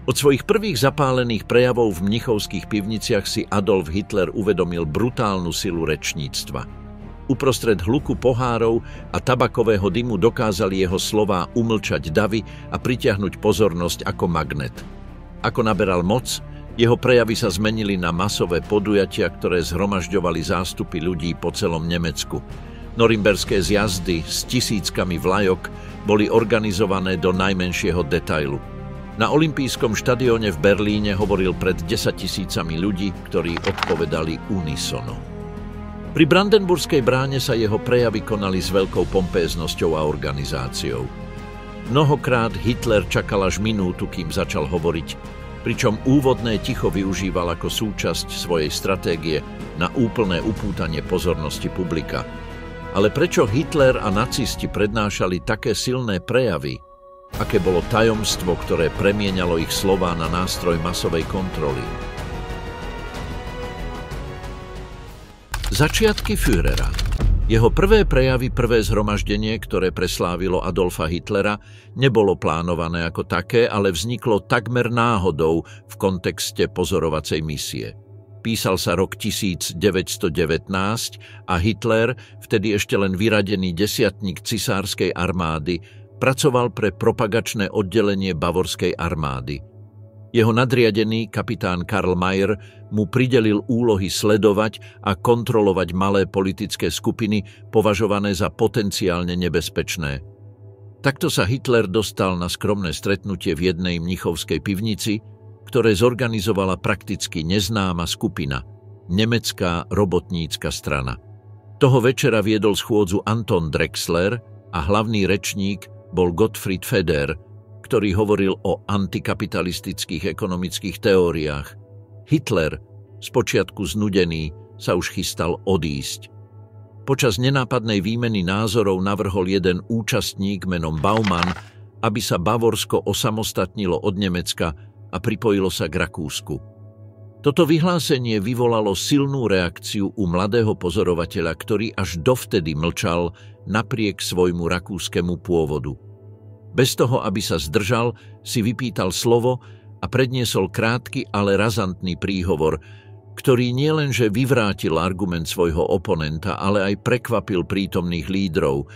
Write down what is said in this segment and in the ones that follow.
Od svojich prvých zapálených prejavov v mnichovských pivniciach si Adolf Hitler uvedomil brutálnu silu rečníctva. Uprostred hluku pohárov a tabakového dymu dokázali jeho slová umlčať davy a pritiahnuť pozornosť ako magnet. Ako naberal moc, jeho prejavy sa zmenili na masové podujatia, ktoré zhromažďovali zástupy ľudí po celom Nemecku. Norimberské zjazdy s tisíckami vlajok boli organizované do najmenšieho detailu. Na olympijskom štadióne v Berlíne hovoril pred 10 000 ľudí, ktorí odpovedali unisono. Pri Brandenburskej bráne sa jeho prejavy konali s veľkou pompéznosťou a organizáciou. Mnohokrát Hitler čakal až minútu, kým začal hovoriť, pričom úvodné ticho využíval ako súčasť svojej stratégie na úplné upútanie pozornosti publika. Ale prečo Hitler a nacisti prednášali také silné prejavy? Aké bolo tajomstvo, ktoré premieňalo ich slová na nástroj masovej kontroly? Začiatky Führera. Jeho prvé prejavy, prvé zhromaždenie, ktoré preslávilo Adolfa Hitlera, nebolo plánované ako také, ale vzniklo takmer náhodou v kontexte pozorovacej misie. Písal sa rok 1919 a Hitler, vtedy ešte len vyradený desiatnik cisárskej armády, pracoval pre propagačné oddelenie bavorskej armády. Jeho nadriadený, kapitán Karl Mayer, mu pridelil úlohy sledovať a kontrolovať malé politické skupiny považované za potenciálne nebezpečné. Takto sa Hitler dostal na skromné stretnutie v jednej mnichovskej pivnici, ktoré zorganizovala prakticky neznáma skupina, nemecká robotnícka strana. Toho večera viedol schôdzu Anton Drexler a hlavný rečník bol Gottfried Feder, ktorý hovoril o antikapitalistických ekonomických teóriách. Hitler, spočiatku znudený, sa už chystal odísť. Počas nenápadnej výmeny názorov navrhol jeden účastník menom Baumann, aby sa Bavorsko osamostatnilo od Nemecka a pripojilo sa k Rakúsku. Toto vyhlásenie vyvolalo silnú reakciu u mladého pozorovateľa, ktorý až dovtedy mlčal napriek svojmu rakúskemu pôvodu. Bez toho, aby sa zdržal, si vypýtal slovo a predniesol krátky, ale razantný príhovor, ktorý nielenže vyvrátil argument svojho oponenta, ale aj prekvapil prítomných lídrov.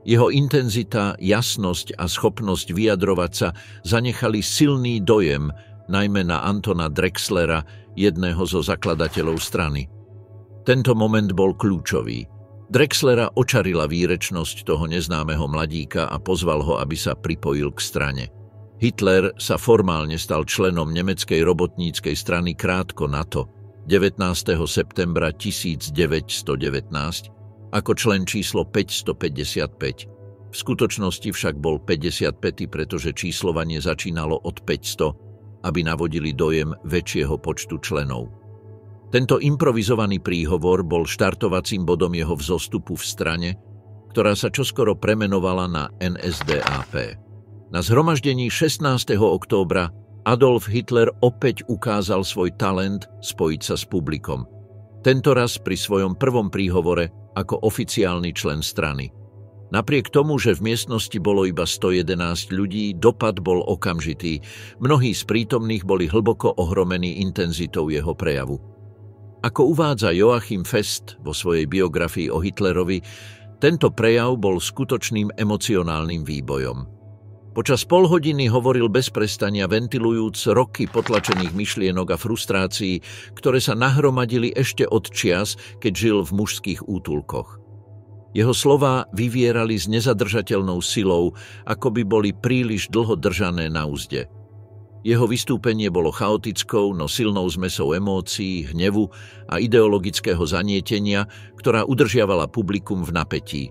Jeho intenzita, jasnosť a schopnosť vyjadrovať sa zanechali silný dojem, najmä na Antona Drexlera, jedného zo zakladateľov strany. Tento moment bol kľúčový. Drexlera očarila výrečnosť toho neznámeho mladíka a pozval ho, aby sa pripojil k strane. Hitler sa formálne stal členom nemeckej robotníckej strany krátko na to, 19. septembra 1919, ako člen číslo 555. V skutočnosti však bol 55., pretože číslovanie začínalo od 500, aby navodili dojem väčšieho počtu členov. Tento improvizovaný príhovor bol štartovacím bodom jeho vzostupu v strane, ktorá sa čoskoro premenovala na NSDAP. Na zhromaždení 16. októbra Adolf Hitler opäť ukázal svoj talent spojiť sa s publikom. Tentoraz pri svojom prvom príhovore ako oficiálny člen strany. Napriek tomu, že v miestnosti bolo iba 111 ľudí, dopad bol okamžitý. Mnohí z prítomných boli hlboko ohromení intenzitou jeho prejavu. Ako uvádza Joachim Fest vo svojej biografii o Hitlerovi, tento prejav bol skutočným emocionálnym výbojom. Počas polhodiny hovoril bez prestania, ventilujúc roky potlačených myšlienok a frustrácií, ktoré sa nahromadili ešte od čias, keď žil v mužských útulkoch. Jeho slová vyvierali s nezadržateľnou silou, ako by boli príliš dlho držané na uzde. Jeho vystúpenie bolo chaotickou, no silnou zmesou emócií, hnevu a ideologického zanietenia, ktorá udržiavala publikum v napätí.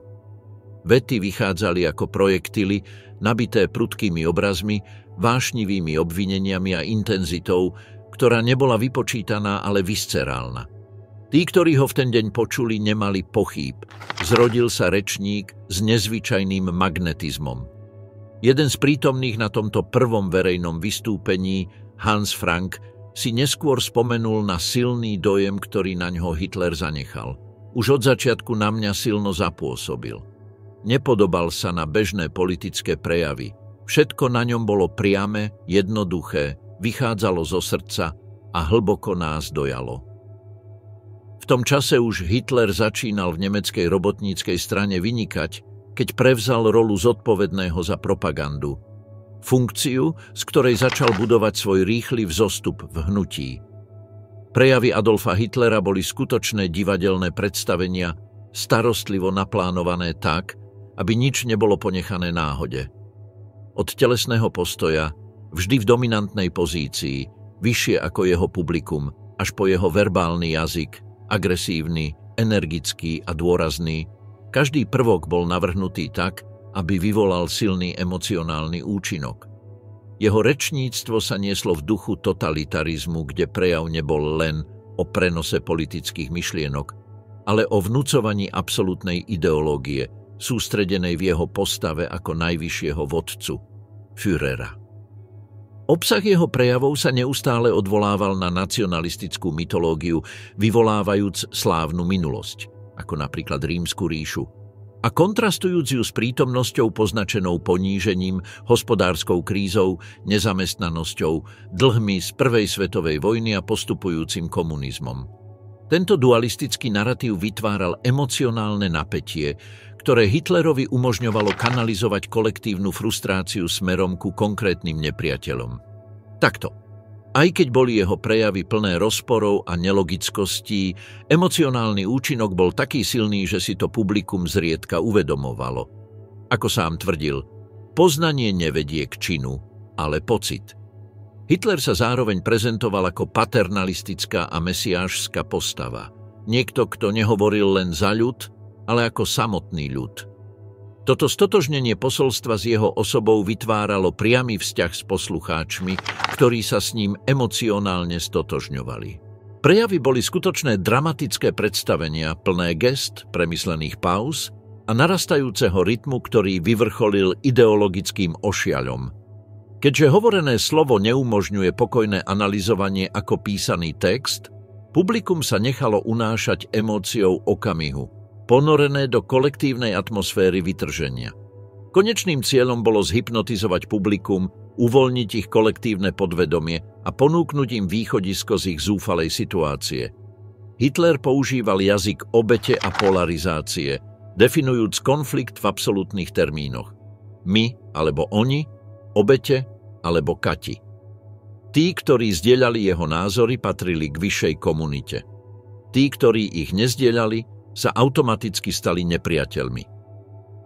Vety vychádzali ako projektily, nabité prudkými obrazmi, vášnivými obvineniami a intenzitou, ktorá nebola vypočítaná, ale viscerálna. Tí, ktorí ho v ten deň počuli, nemali pochýb. Zrodil sa rečník s nezvyčajným magnetizmom. Jeden z prítomných na tomto prvom verejnom vystúpení, Hans Frank, si neskôr spomenul na silný dojem, ktorý na ňo Hitler zanechal. Už od začiatku na mňa silno zapôsobil. Nepodobal sa na bežné politické prejavy. Všetko na ňom bolo priame, jednoduché, vychádzalo zo srdca a hlboko nás dojalo. V tom čase už Hitler začínal v nemeckej robotníckej strane vynikať, keď prevzal rolu zodpovedného za propagandu. Funkciu, z ktorej začal budovať svoj rýchly vzostup v hnutí. Prejavy Adolfa Hitlera boli skutočné divadelné predstavenia, starostlivo naplánované tak, aby nič nebolo ponechané náhode. Od telesného postoja, vždy v dominantnej pozícii, vyššie ako jeho publikum, až po jeho verbálny jazyk, agresívny, energický a dôrazný, každý prvok bol navrhnutý tak, aby vyvolal silný emocionálny účinok. Jeho rečníctvo sa nieslo v duchu totalitarizmu, kde prejav nebol len o prenose politických myšlienok, ale o vnucovaní absolútnej ideológie, sústredenej v jeho postave ako najvyššieho vodcu, Führera. Obsah jeho prejavov sa neustále odvolával na nacionalistickú mytológiu, vyvolávajúc slávnu minulosť, ako napríklad Rímsku ríšu, a kontrastujúc ju s prítomnosťou poznačenou ponížením, hospodárskou krízou, nezamestnanosťou, dlhmi z Prvej svetovej vojny a postupujúcim komunizmom. Tento dualistický narratív vytváral emocionálne napätie, ktoré Hitlerovi umožňovalo kanalizovať kolektívnu frustráciu smerom ku konkrétnym nepriateľom. Takto. Aj keď boli jeho prejavy plné rozporov a nelogickostí, emocionálny účinok bol taký silný, že si to publikum zriedka uvedomovalo. Ako sám tvrdil, poznanie nevedie k činu, ale pocit. Hitler sa zároveň prezentoval ako paternalistická a mesiášska postava. Niekto, kto nehovoril len za ľud, ale ako samotný ľud. Toto stotožnenie posolstva s jeho osobou vytváralo priamy vzťah s poslucháčmi, ktorí sa s ním emocionálne stotožňovali. Prejavy boli skutočné dramatické predstavenia, plné gest, premyslených pauz a narastajúceho rytmu, ktorý vyvrcholil ideologickým ošiaľom. Keďže hovorené slovo neumožňuje pokojné analyzovanie ako písaný text, publikum sa nechalo unášať emóciou okamihu, ponorené do kolektívnej atmosféry vytrženia. Konečným cieľom bolo zhypnotizovať publikum, uvoľniť ich kolektívne podvedomie a ponúknuť im východisko z ich zúfalej situácie. Hitler používal jazyk obete a polarizácie, definujúc konflikt v absolútnych termínoch. My alebo oni, obete alebo kati. Tí, ktorí zdieľali jeho názory, patrili k vyššej komunite. Tí, ktorí ich nezdieľali, sa automaticky stali nepriateľmi.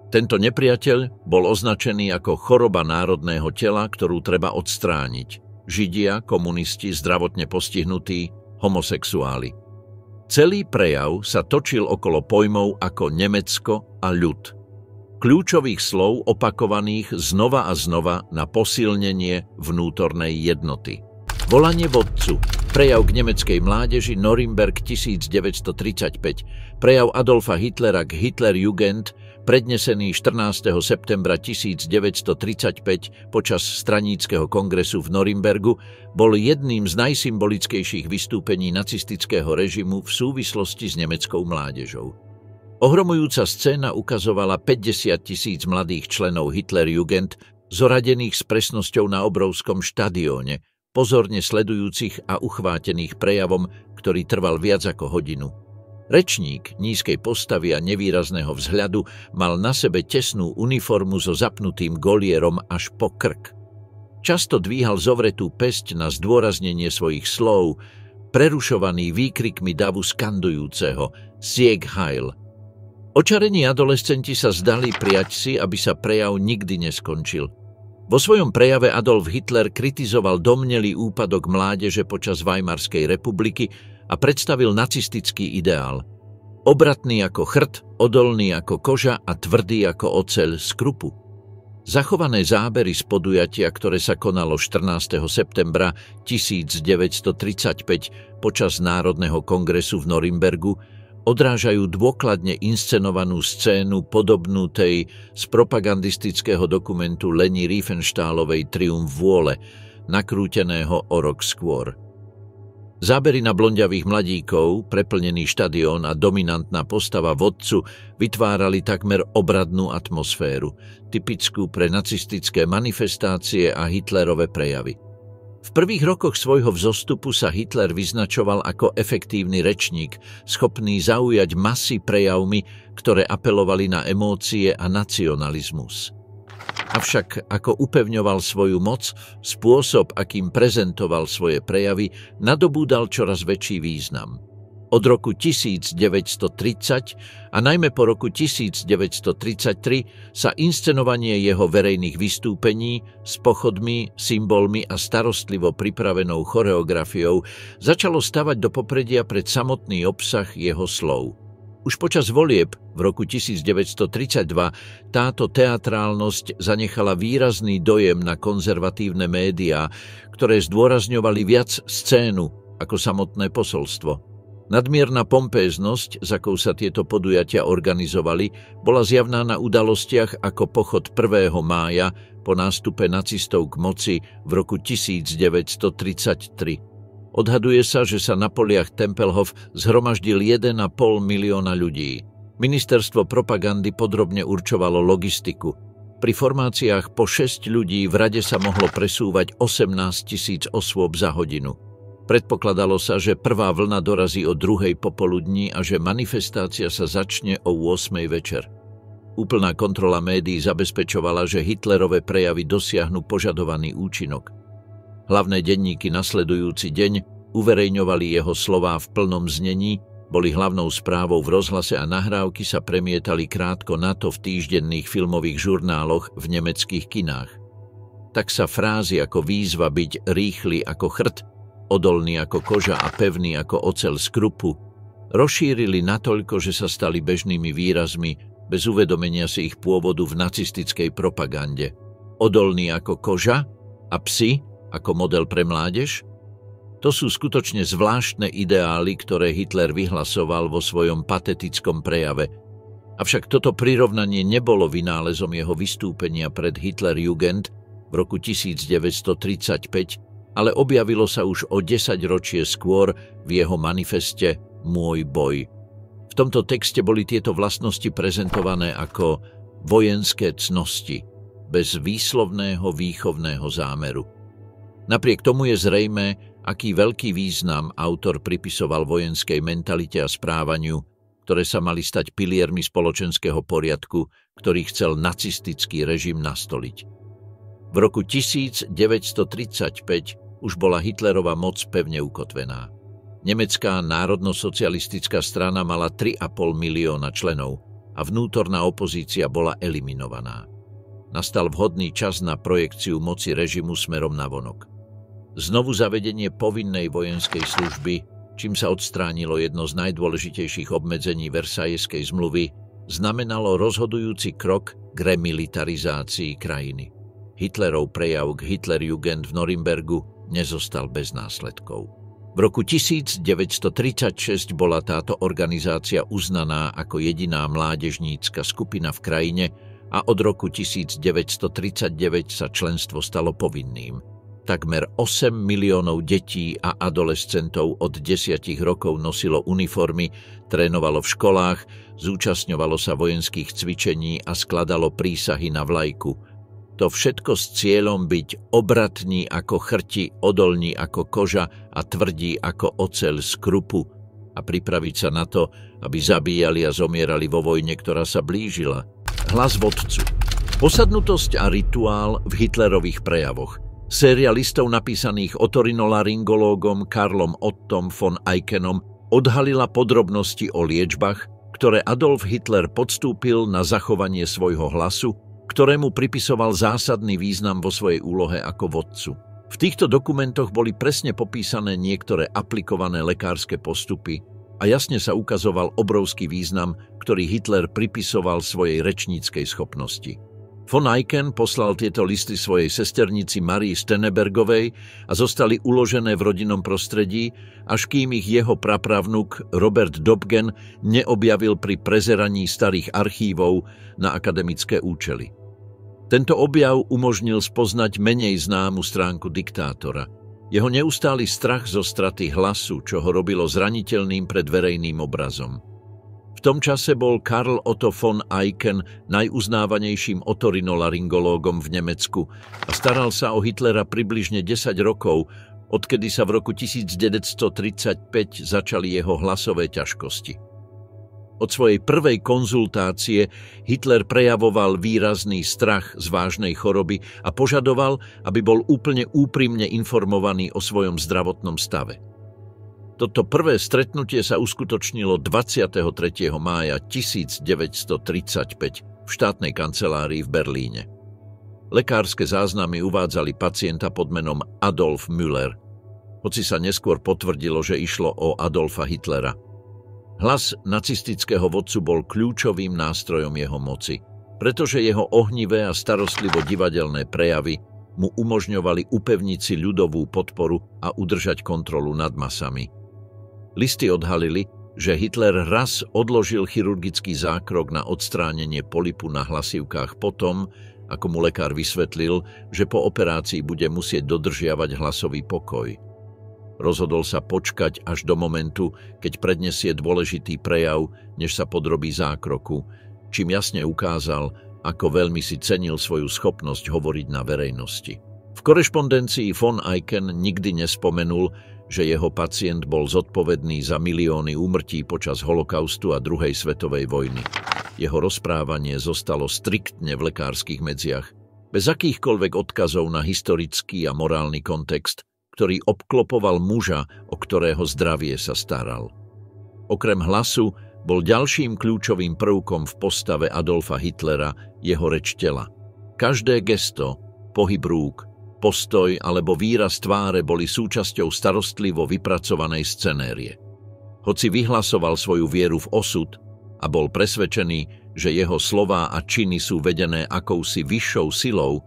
Tento nepriateľ bol označený ako choroba národného tela, ktorú treba odstrániť. Židia, komunisti, zdravotne postihnutí, homosexuáli. Celý prejav sa točil okolo pojmov ako Nemecko a ľud. Kľúčových slov opakovaných znova a znova na posilnenie vnútornej jednoty. Volanie vodcu, prejav k nemeckej mládeži Norimberk 1935, prejav Adolfa Hitlera k Hitlerjugend, prednesený 14. septembra 1935 počas straníckeho kongresu v Norimbergu, bol jedným z najsymbolickejších vystúpení nacistického režimu v súvislosti s nemeckou mládežou. Ohromujúca scéna ukazovala 50 000 mladých členov Hitlerjugend, zoradených s presnosťou na obrovskom štadióne, pozorne sledujúcich a uchvátených prejavom, ktorý trval viac ako hodinu. Rečník nízkej postavy a nevýrazného vzhľadu mal na sebe tesnú uniformu so zapnutým golierom až po krk. Často dvíhal zovretú päsť na zdôraznenie svojich slov, prerušovaný výkrikmi davu skandujúceho Sieg Heil. Očarení adolescenti sa zdali prijať si, aby sa prejav nikdy neskončil. Vo svojom prejave Adolf Hitler kritizoval domnelý úpadok mládeže počas Weimarskej republiky a predstavil nacistický ideál. Obratný ako chrt, odolný ako koža a tvrdý ako oceľ z krupu. Zachované zábery z podujatia, ktoré sa konalo 14. septembra 1935 počas Národného kongresu v Norimbergu, odrážajú dôkladne inscenovanú scénu podobnú tej z propagandistického dokumentu Leni Riefenstahlovej Triumf vôle, nakrúteného o rok skôr. Zábery na blondiavých mladíkov, preplnený štadión a dominantná postava vodcu vytvárali takmer obradnú atmosféru, typickú pre nacistické manifestácie a Hitlerove prejavy. V prvých rokoch svojho vzostupu sa Hitler vyznačoval ako efektívny rečník, schopný zaujať masy prejavmi, ktoré apelovali na emócie a nacionalizmus. Avšak ako upevňoval svoju moc, spôsob, akým prezentoval svoje prejavy, nadobúdal čoraz väčší význam. Od roku 1930 a najmä po roku 1933 sa inscenovanie jeho verejných vystúpení s pochodmi, symbolmi a starostlivo pripravenou choreografiou začalo stavať do popredia pred samotný obsah jeho slov. Už počas volieb v roku 1932 táto teatrálnosť zanechala výrazný dojem na konzervatívne médiá, ktoré zdôrazňovali viac scénu ako samotné posolstvo. Nadmierna pompéznosť, s akou sa tieto podujatia organizovali, bola zjavná na udalostiach ako pochod 1. mája po nástupe nacistov k moci v roku 1933. Odhaduje sa, že sa na poliach Tempelhof zhromaždil 1,5 milióna ľudí. Ministerstvo propagandy podrobne určovalo logistiku. Pri formáciách po 6 ľudí v rade sa mohlo presúvať 18 000 osôb za hodinu. Predpokladalo sa, že prvá vlna dorazí o 2:00 popoludní a že manifestácia sa začne o 8:00 večer. Úplná kontrola médií zabezpečovala, že Hitlerové prejavy dosiahnu požadovaný účinok. Hlavné denníky nasledujúci deň uverejňovali jeho slová v plnom znení, boli hlavnou správou v rozhlase a nahrávky sa premietali krátko na to v týždenných filmových žurnáloch v nemeckých kinách. Tak sa frázy ako výzva byť rýchly ako chrt, odolný ako koža a pevný ako oceľ z krupu, rozšírili natoľko, že sa stali bežnými výrazmi bez uvedomenia si ich pôvodu v nacistickej propagande. Odolný ako koža a psi ako model pre mládež? To sú skutočne zvláštne ideály, ktoré Hitler vyhlasoval vo svojom patetickom prejave. Avšak toto prirovnanie nebolo vynálezom jeho vystúpenia pred Hitlerjugend v roku 1935, ale objavilo sa už o 10 ročie skôr v jeho manifeste Môj boj. V tomto texte boli tieto vlastnosti prezentované ako vojenské cnosti, bez výslovného výchovného zámeru. Napriek tomu je zrejmé, aký veľký význam autor pripisoval vojenskej mentalite a správaniu, ktoré sa mali stať piliermi spoločenského poriadku, ktorý chcel nacistický režim nastoliť. V roku 1935 už bola Hitlerova moc pevne ukotvená. Nemecká národno-socialistická strana mala 3,5 milióna členov a vnútorná opozícia bola eliminovaná. Nastal vhodný čas na projekciu moci režimu smerom navonok. Znovu zavedenie povinnej vojenskej služby, čím sa odstránilo jedno z najdôležitejších obmedzení Versajeskej zmluvy, znamenalo rozhodujúci krok k remilitarizácii krajiny. Hitlerov prejav k Hitlerjugend v Norimbergu nezostal bez následkov. V roku 1936 bola táto organizácia uznaná ako jediná mládežnícka skupina v krajine a od roku 1939 sa členstvo stalo povinným. Takmer 8 miliónov detí a adolescentov od 10 rokov nosilo uniformy, trénovalo v školách, zúčastňovalo sa vojenských cvičení a skladalo prísahy na vlajku. To všetko s cieľom byť obratní ako chrti, odolní ako koža a tvrdí ako oceľ z krupu a pripraviť sa na to, aby zabíjali a zomierali vo vojne, ktorá sa blížila. Hlas vodcu. Posadnutosť a rituál v Hitlerových prejavoch. Séria listov napísaných otorinolaryngológom Karlom Ottom von Eickenom odhalila podrobnosti o liečbách, ktoré Adolf Hitler podstúpil na zachovanie svojho hlasu, ktorému pripisoval zásadný význam vo svojej úlohe ako vodcu. V týchto dokumentoch boli presne popísané niektoré aplikované lekárske postupy a jasne sa ukazoval obrovský význam, ktorý Hitler pripisoval svojej rečníckej schopnosti. Von Eicken poslal tieto listy svojej sesternici Marii Stenebergovej a zostali uložené v rodinnom prostredí, až kým ich jeho prapravnuk Robert Dobgen neobjavil pri prezeraní starých archívov na akademické účely. Tento objav umožnil spoznať menej známu stránku diktátora. Jeho neustály strach zo straty hlasu, čo ho robilo zraniteľným pred verejným obrazom. V tom čase bol Karl Otto von Eichen najuznávanejším otorinolaryngológom v Nemecku a staral sa o Hitlera približne 10 rokov, odkedy sa v roku 1935 začali jeho hlasové ťažkosti. Od svojej prvej konzultácie Hitler prejavoval výrazný strach z vážnej choroby a požadoval, aby bol úplne úprimne informovaný o svojom zdravotnom stave. Toto prvé stretnutie sa uskutočnilo 23. mája 1935 v štátnej kancelárii v Berlíne. Lekárske záznamy uvádzali pacienta pod menom Adolf Müller, hoci sa neskôr potvrdilo, že išlo o Adolfa Hitlera. Hlas nacistického vodcu bol kľúčovým nástrojom jeho moci, pretože jeho ohnivé a starostlivo divadelné prejavy mu umožňovali upevniť si ľudovú podporu a udržať kontrolu nad masami. Listy odhalili, že Hitler raz odložil chirurgický zákrok na odstránenie polipu na hlasivkách potom, ako mu lekár vysvetlil, že po operácii bude musieť dodržiavať hlasový pokoj. Rozhodol sa počkať až do momentu, keď prednesie dôležitý prejav, než sa podrobí zákroku, čím jasne ukázal, ako veľmi si cenil svoju schopnosť hovoriť na verejnosti. V korešpondencii von Eichen nikdy nespomenul, že jeho pacient bol zodpovedný za milióny úmrtí počas holokaustu a druhej svetovej vojny. Jeho rozprávanie zostalo striktne v lekárskych medziach, bez akýchkoľvek odkazov na historický a morálny kontext, ktorý obklopoval muža, o ktorého zdravie sa staral. Okrem hlasu bol ďalším kľúčovým prvkom v postave Adolfa Hitlera jeho reč tela. Každé gesto, pohyb rúk, postoj alebo výraz tváre boli súčasťou starostlivo vypracovanej scenérie. Hoci vyhlasoval svoju vieru v osud a bol presvedčený, že jeho slová a činy sú vedené akousi vyššou silou,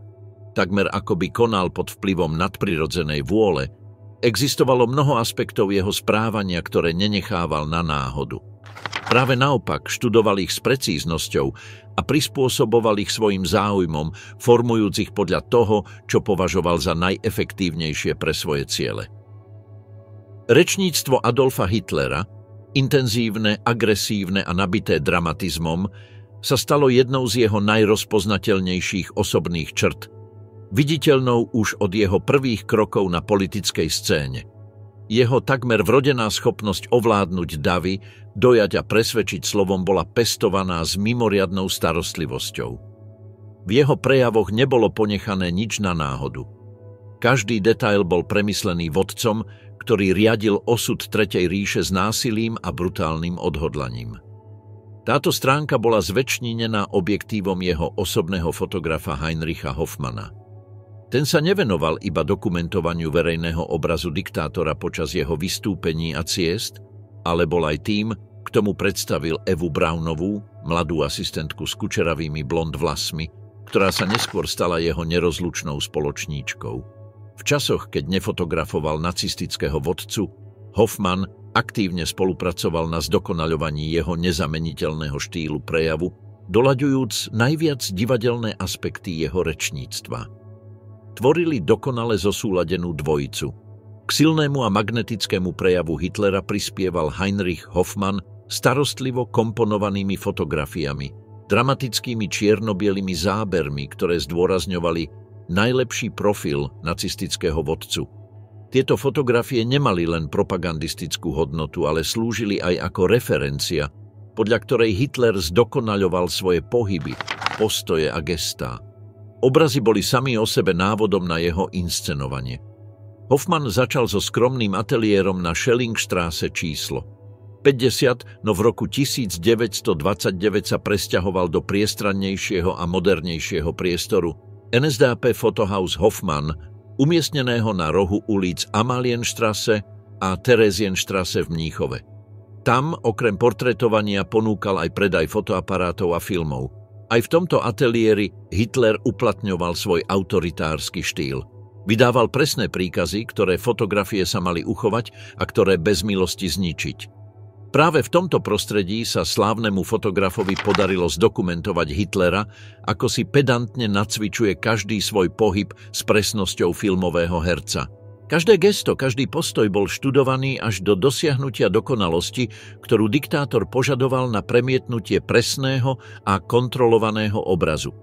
takmer ako by konal pod vplyvom nadprirodzenej vôle, existovalo mnoho aspektov jeho správania, ktoré nenechával na náhodu. Práve naopak študoval ich s precíznosťou a prispôsoboval ich svojim záujmom, formujúc ich podľa toho, čo považoval za najefektívnejšie pre svoje ciele. Rečníctvo Adolfa Hitlera, intenzívne, agresívne a nabité dramatizmom, sa stalo jednou z jeho najrozpoznateľnejších osobných črt, viditeľnou už od jeho prvých krokov na politickej scéne. Jeho takmer vrodená schopnosť ovládnuť davy, dojať a presvedčiť slovom bola pestovaná s mimoriadnou starostlivosťou. V jeho prejavoch nebolo ponechané nič na náhodu. Každý detail bol premyslený vodcom, ktorý riadil osud Tretej ríše s násilím a brutálnym odhodlaním. Táto stránka bola zväčšnená objektívom jeho osobného fotografa Heinricha Hoffmanna. Ten sa nevenoval iba dokumentovaniu verejného obrazu diktátora počas jeho vystúpení a ciest, ale bol aj tým, k tomu predstavil Evu Braunovú, mladú asistentku s kučeravými blond vlasmi, ktorá sa neskôr stala jeho nerozlučnou spoločníčkou. V časoch, keď nefotografoval nacistického vodcu, Hoffmann aktívne spolupracoval na zdokonaľovaní jeho nezameniteľného štýlu prejavu, doľaďujúc najviac divadelné aspekty jeho rečníctva. Tvorili dokonale zosúladenú dvojicu. K silnému a magnetickému prejavu Hitlera prispieval Heinrich Hoffmann starostlivo komponovanými fotografiami, dramatickými čierno-bielými zábermi, ktoré zdôrazňovali najlepší profil nacistického vodcu. Tieto fotografie nemali len propagandistickú hodnotu, ale slúžili aj ako referencia, podľa ktorej Hitler zdokonaľoval svoje pohyby, postoje a gestá. Obrazy boli sami o sebe návodom na jeho inscenovanie. Hoffmann začal so skromným ateliérom na Schellingstraße číslo 50, no v roku 1929 sa presťahoval do priestrannejšieho a modernejšieho priestoru NSDAP Fotohaus Hoffmann, umiestneného na rohu ulic Amalienstraße a Theresienstraße v Mníchove. Tam okrem portrétovania ponúkal aj predaj fotoaparátov a filmov. Aj v tomto ateliéri Hitler uplatňoval svoj autoritársky štýl. Vydával presné príkazy, ktoré fotografie sa mali uchovať a ktoré bez milosti zničiť. Práve v tomto prostredí sa slávnemu fotografovi podarilo zdokumentovať Hitlera, ako si pedantne nacvičuje každý svoj pohyb s presnosťou filmového herca. Každé gesto, každý postoj bol študovaný až do dosiahnutia dokonalosti, ktorú diktátor požadoval na premietnutie presného a kontrolovaného obrazu.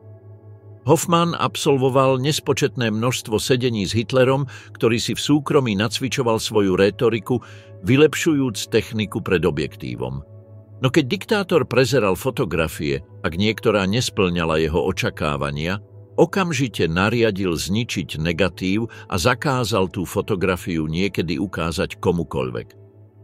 Hoffman absolvoval nespočetné množstvo sedení s Hitlerom, ktorý si v súkromí nacvičoval svoju rétoriku, vylepšujúc techniku pred objektívom. No keď diktátor prezeral fotografie, ak niektorá nespĺňala jeho očakávania, okamžite nariadil zničiť negatív a zakázal tú fotografiu niekedy ukázať komukoľvek.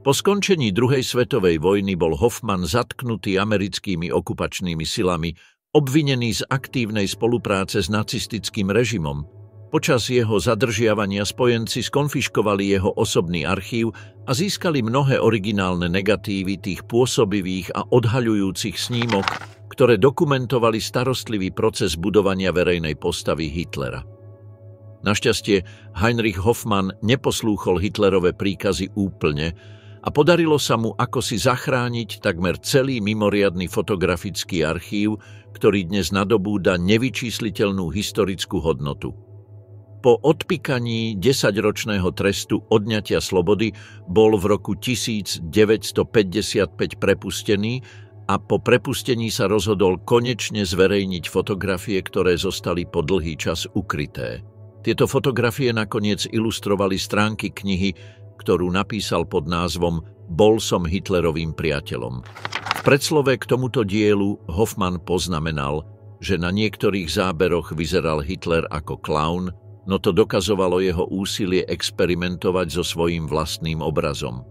Po skončení druhej svetovej vojny bol Hoffman zatknutý americkými okupačnými silami, obvinený z aktívnej spolupráce s nacistickým režimom. Počas jeho zadržiavania spojenci skonfiškovali jeho osobný archív a získali mnohé originálne negatívy tých pôsobivých a odhaľujúcich snímok, ktoré dokumentovali starostlivý proces budovania verejnej postavy Hitlera. Našťastie Heinrich Hoffmann neposlúchol Hitlerove príkazy úplne a podarilo sa mu akosi zachrániť takmer celý mimoriadny fotografický archív, ktorý dnes nadobúda nevyčísliteľnú historickú hodnotu. Po odpíkaní 10-ročného trestu odňatia slobody bol v roku 1955 prepustený a po prepustení sa rozhodol konečne zverejniť fotografie, ktoré zostali po dlhý čas ukryté. Tieto fotografie nakoniec ilustrovali stránky knihy, ktorú napísal pod názvom Bol som Hitlerovým priateľom. V predslove k tomuto dielu Hoffman poznamenal, že na niektorých záberoch vyzeral Hitler ako klaun, no to dokazovalo jeho úsilie experimentovať so svojím vlastným obrazom.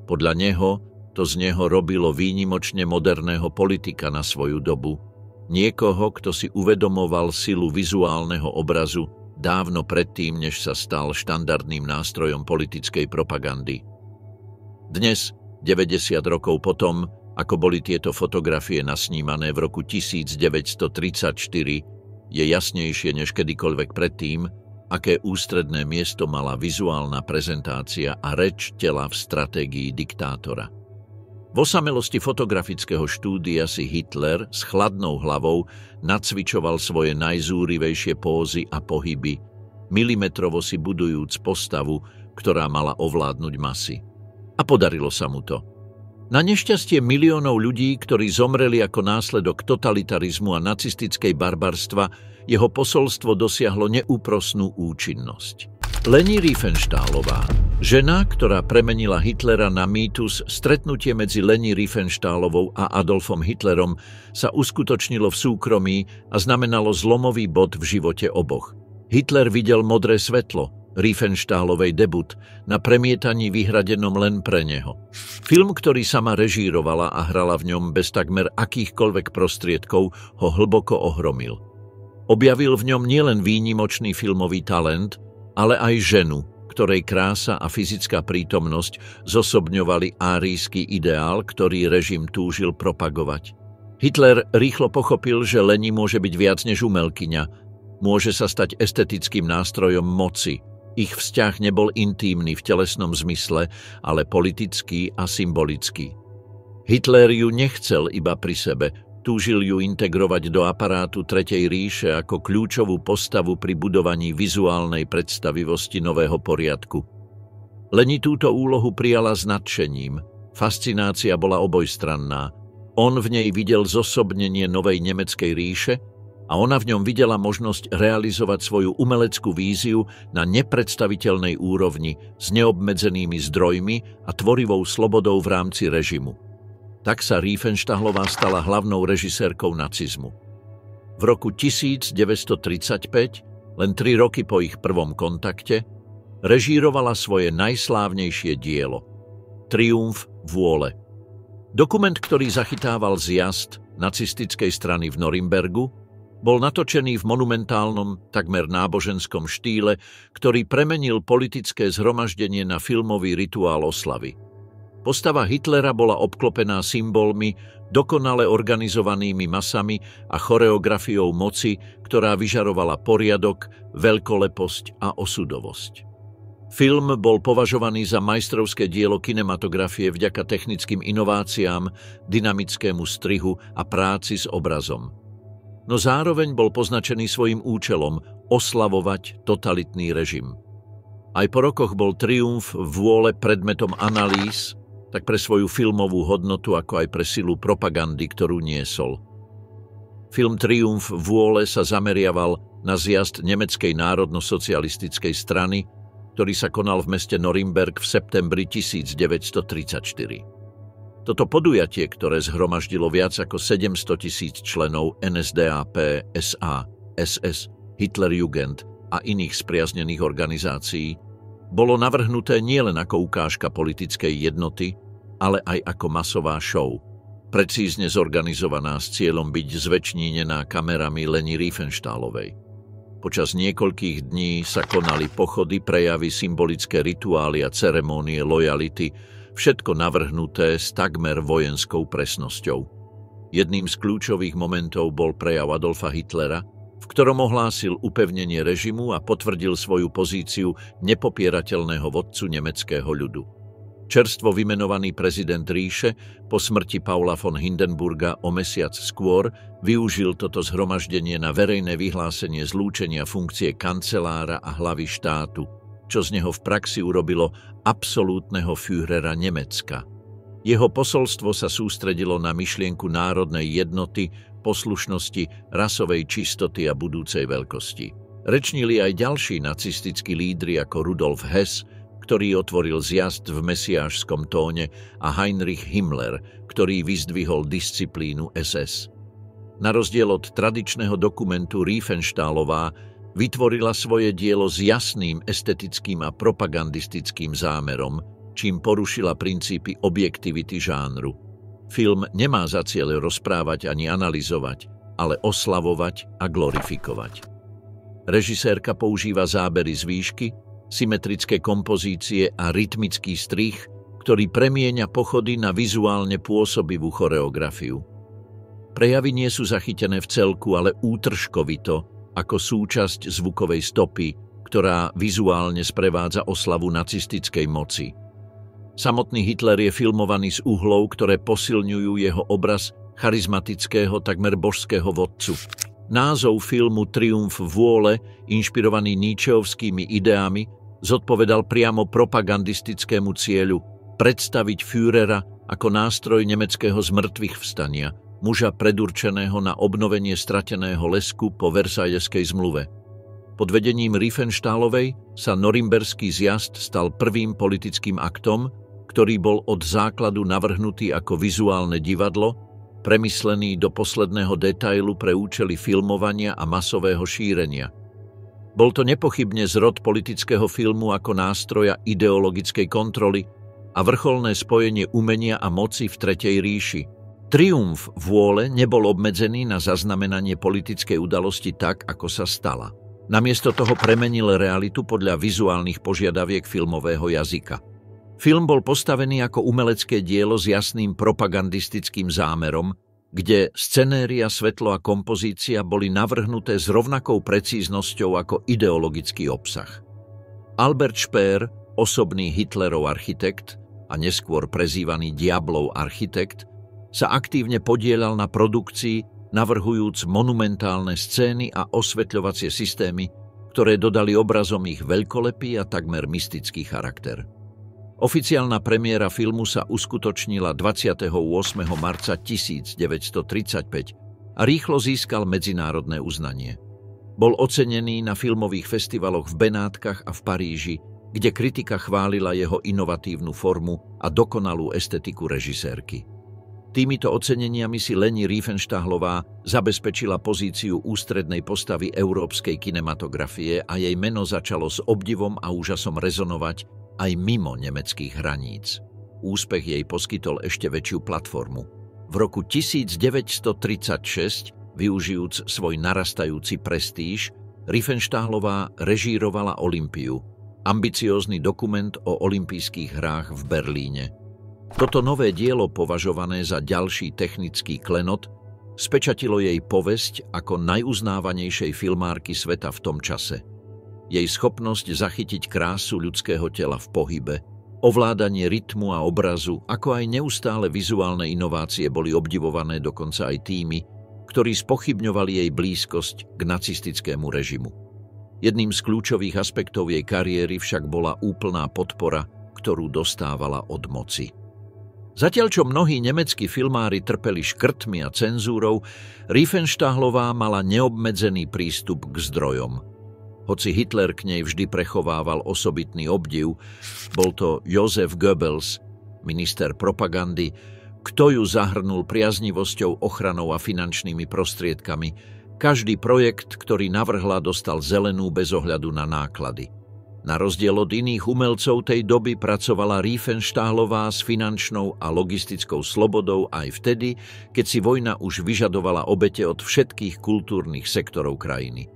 Podľa neho to z neho robilo výnimočne moderného politika na svoju dobu, niekoho, kto si uvedomoval silu vizuálneho obrazu dávno predtým, než sa stal štandardným nástrojom politickej propagandy. Dnes, 90 rokov potom, ako boli tieto fotografie nasnímané v roku 1934, je jasnejšie než kedykoľvek predtým, aké ústredné miesto mala vizuálna prezentácia a reč tela v stratégii diktátora. V osamelosti fotografického štúdia si Hitler s chladnou hlavou nacvičoval svoje najzúrivejšie pózy a pohyby, milimetrovo si budujúc postavu, ktorá mala ovládnuť masy. A podarilo sa mu to. Na nešťastie miliónov ľudí, ktorí zomreli ako následok totalitarizmu a nacistickej barbarstva, jeho posolstvo dosiahlo neúprosnú účinnosť. Leni Riefenstahlová, žena, ktorá premenila Hitlera na mýtus, stretnutie medzi Leni Riefenstahlovou a Adolfom Hitlerom sa uskutočnilo v súkromí a znamenalo zlomový bod v živote oboch. Hitler videl modré svetlo, Riefenstahlovej debut, na premietaní vyhradenom len pre neho. Film, ktorý sama režírovala a hrala v ňom bez takmer akýchkoľvek prostriedkov, ho hlboko ohromil. Objavil v ňom nielen výnimočný filmový talent, ale aj ženu, ktorej krása a fyzická prítomnosť zosobňovali árijský ideál, ktorý režim túžil propagovať. Hitler rýchlo pochopil, že Leni môže byť viac než umelkyňa, môže sa stať estetickým nástrojom moci. Ich vzťah nebol intímny v telesnom zmysle, ale politický a symbolický. Hitler ju nechcel iba pri sebe, túžil ju integrovať do aparátu Tretej ríše ako kľúčovú postavu pri budovaní vizuálnej predstavivosti nového poriadku. Leni túto úlohu prijala s nadšením. Fascinácia bola obojstranná. On v nej videl zosobnenie novej nemeckej ríše a ona v ňom videla možnosť realizovať svoju umeleckú víziu na nepredstaviteľnej úrovni s neobmedzenými zdrojmi a tvorivou slobodou v rámci režimu. Tak sa Riefenstahlová stala hlavnou režisérkou nacizmu. V roku 1935, len 3 roky po ich prvom kontakte, režírovala svoje najslávnejšie dielo – Triumf vôle. Dokument, ktorý zachytával zjazd nacistickej strany v Norimbergu, bol natočený v monumentálnom, takmer náboženskom štýle, ktorý premenil politické zhromaždenie na filmový rituál oslavy. Postava Hitlera bola obklopená symbolmi, dokonale organizovanými masami a choreografiou moci, ktorá vyžarovala poriadok, veľkoleposť a osudovosť. Film bol považovaný za majstrovské dielo kinematografie vďaka technickým inováciám, dynamickému strihu a práci s obrazom. No zároveň bol poznačený svojím účelom oslavovať totalitný režim. Aj po rokoch bol Triumf vôle predmetom analýz, tak pre svoju filmovú hodnotu, ako aj pre silu propagandy, ktorú niesol. Film Triumf vôle sa zameriaval na zjazd Nemeckej národno-socialistickej strany, ktorý sa konal v meste Norimberg v septembri 1934. Toto podujatie, ktoré zhromaždilo viac ako 700 000 členov NSDAP, SA, SS, Hitlerjugend a iných spriaznených organizácií, bolo navrhnuté nielen ako ukážka politickej jednoty, ale aj ako masová show, precízne zorganizovaná s cieľom byť zväčšnínená kamerami Leni Riefenstahlovej. Počas niekoľkých dní sa konali pochody, prejavy, symbolické rituály a ceremónie lojality, všetko navrhnuté s takmer vojenskou presnosťou. Jedným z kľúčových momentov bol prejav Adolfa Hitlera, v ktorom ohlásil upevnenie režimu a potvrdil svoju pozíciu nepopierateľného vodcu nemeckého ľudu. Čerstvo vymenovaný prezident ríše po smrti Paula von Hindenburga o mesiac skôr využil toto zhromaždenie na verejné vyhlásenie zlúčenia funkcie kancelára a hlavy štátu, čo z neho v praxi urobilo absolútneho Führera Nemecka. Jeho posolstvo sa sústredilo na myšlienku národnej jednoty, poslušnosti, rasovej čistoty a budúcej veľkosti. Rečnili aj ďalší nacistickí lídri ako Rudolf Hess, ktorý otvoril zjazd v mesiášskom tóne, a Heinrich Himmler, ktorý vyzdvihol disciplínu SS. Na rozdiel od tradičného dokumentu Riefenstahlová vytvorila svoje dielo s jasným estetickým a propagandistickým zámerom, čím porušila princípy objektivity žánru. Film nemá za cieľ rozprávať ani analyzovať, ale oslavovať a glorifikovať. Režisérka používa zábery z výšky, symetrické kompozície a rytmický strih, ktorý premieňa pochody na vizuálne pôsobivú choreografiu. Prejavy nie sú zachytené v celku, ale útržkovito, ako súčasť zvukovej stopy, ktorá vizuálne sprevádza oslavu nacistickej moci. Samotný Hitler je filmovaný z uhlov, ktoré posilňujú jeho obraz charizmatického, takmer božského vodcu. Názov filmu Triumf vôle, inšpirovaný Nietzscheovskými ideami, zodpovedal priamo propagandistickému cieľu predstaviť Führera ako nástroj nemeckého zmrtvých vstania, muža predurčeného na obnovenie strateného lesku po Versailleskej zmluve. Pod vedením Riefenstahlovej sa norimberský zjazd stal prvým politickým aktom, ktorý bol od základu navrhnutý ako vizuálne divadlo, premyslený do posledného detailu pre účely filmovania a masového šírenia. Bol to nepochybne zrod politického filmu ako nástroja ideologickej kontroly a vrcholné spojenie umenia a moci v Tretej ríši. Triumf vôle nebol obmedzený na zaznamenanie politickej udalosti tak, ako sa stala. Namiesto toho premenil realitu podľa vizuálnych požiadaviek filmového jazyka. Film bol postavený ako umelecké dielo s jasným propagandistickým zámerom, kde scenéria, svetlo a kompozícia boli navrhnuté s rovnakou precíznosťou ako ideologický obsah. Albert Speer, osobný Hitlerov architekt a neskôr prezývaný Diablov architekt, sa aktívne podieľal na produkcii, navrhujúc monumentálne scény a osvetľovacie systémy, ktoré dodali obrazom ich veľkolepý a takmer mystický charakter. Oficiálna premiéra filmu sa uskutočnila 28. marca 1935 a rýchlo získal medzinárodné uznanie. Bol ocenený na filmových festivaloch v Benátkach a v Paríži, kde kritika chválila jeho inovatívnu formu a dokonalú estetiku režisérky. Týmito oceneniami si Leni Riefenstahlová zabezpečila pozíciu ústrednej postavy európskej kinematografie a jej meno začalo s obdivom a úžasom rezonovať aj mimo nemeckých hraníc. Úspech jej poskytol ešte väčšiu platformu. V roku 1936, využijúc svoj narastajúci prestíž, Riefenstahlová režírovala Olympiu, ambiciózny dokument o olympijských hrách v Berlíne. Toto nové dielo, považované za ďalší technický klenot, spečatilo jej povesť ako najuznávanejšej filmárky sveta v tom čase. Jej schopnosť zachytiť krásu ľudského tela v pohybe, ovládanie rytmu a obrazu, ako aj neustále vizuálne inovácie boli obdivované dokonca aj tými, ktorí spochybňovali jej blízkosť k nacistickému režimu. Jedným z kľúčových aspektov jej kariéry však bola úplná podpora, ktorú dostávala od moci. Zatiaľ čo mnohí nemeckí filmári trpeli škrtmi a cenzúrou, Riefenstahlová mala neobmedzený prístup k zdrojom. Hoci Hitler k nej vždy prechovával osobitný obdiv, bol to Josef Goebbels, minister propagandy, kto ju zahrnul priaznivosťou, ochranou a finančnými prostriedkami. Každý projekt, ktorý navrhla, dostal zelenú bez ohľadu na náklady. Na rozdiel od iných umelcov tej doby pracovala Riefenstahlová s finančnou a logistickou slobodou aj vtedy, keď si vojna už vyžadovala obete od všetkých kultúrnych sektorov krajiny.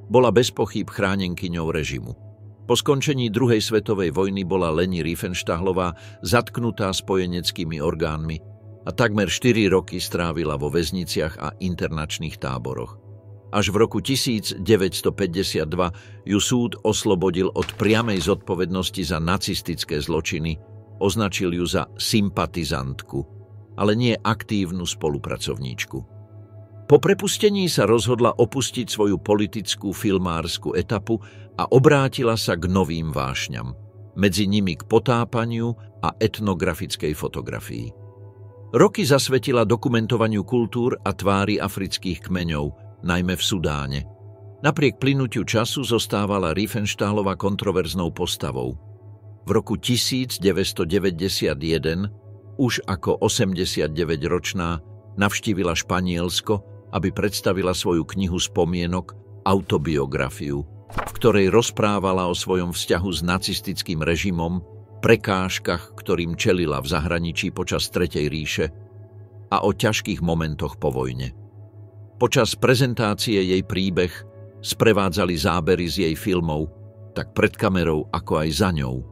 Bola bez pochýb chránenkyňou režimu. Po skončení druhej svetovej vojny bola Leni Riefenstahlová zatknutá spojeneckými orgánmi a takmer 4 roky strávila vo väzniciach a internačných táboroch. Až v roku 1952 ju súd oslobodil od priamej zodpovednosti za nacistické zločiny, označil ju za sympatizantku, ale nie aktívnu spolupracovníčku. Po prepustení sa rozhodla opustiť svoju politickú filmársku etapu a obrátila sa k novým vášňam, medzi nimi k potápaniu a etnografickej fotografii. Roky zasvetila dokumentovaniu kultúr a tvári afrických kmeňov, najmä v Sudáne. Napriek plynutiu času zostávala Riefenstahlová kontroverznou postavou. V roku 1991, už ako 89-ročná, navštívila Španielsko, aby predstavila svoju knihu spomienok, autobiografiu, v ktorej rozprávala o svojom vzťahu s nacistickým režimom, prekážkach, ktorým čelila v zahraničí počas Tretej ríše a o ťažkých momentoch po vojne. Počas prezentácie jej príbeh sprevádzali zábery z jej filmov, tak pred kamerou, ako aj za ňou.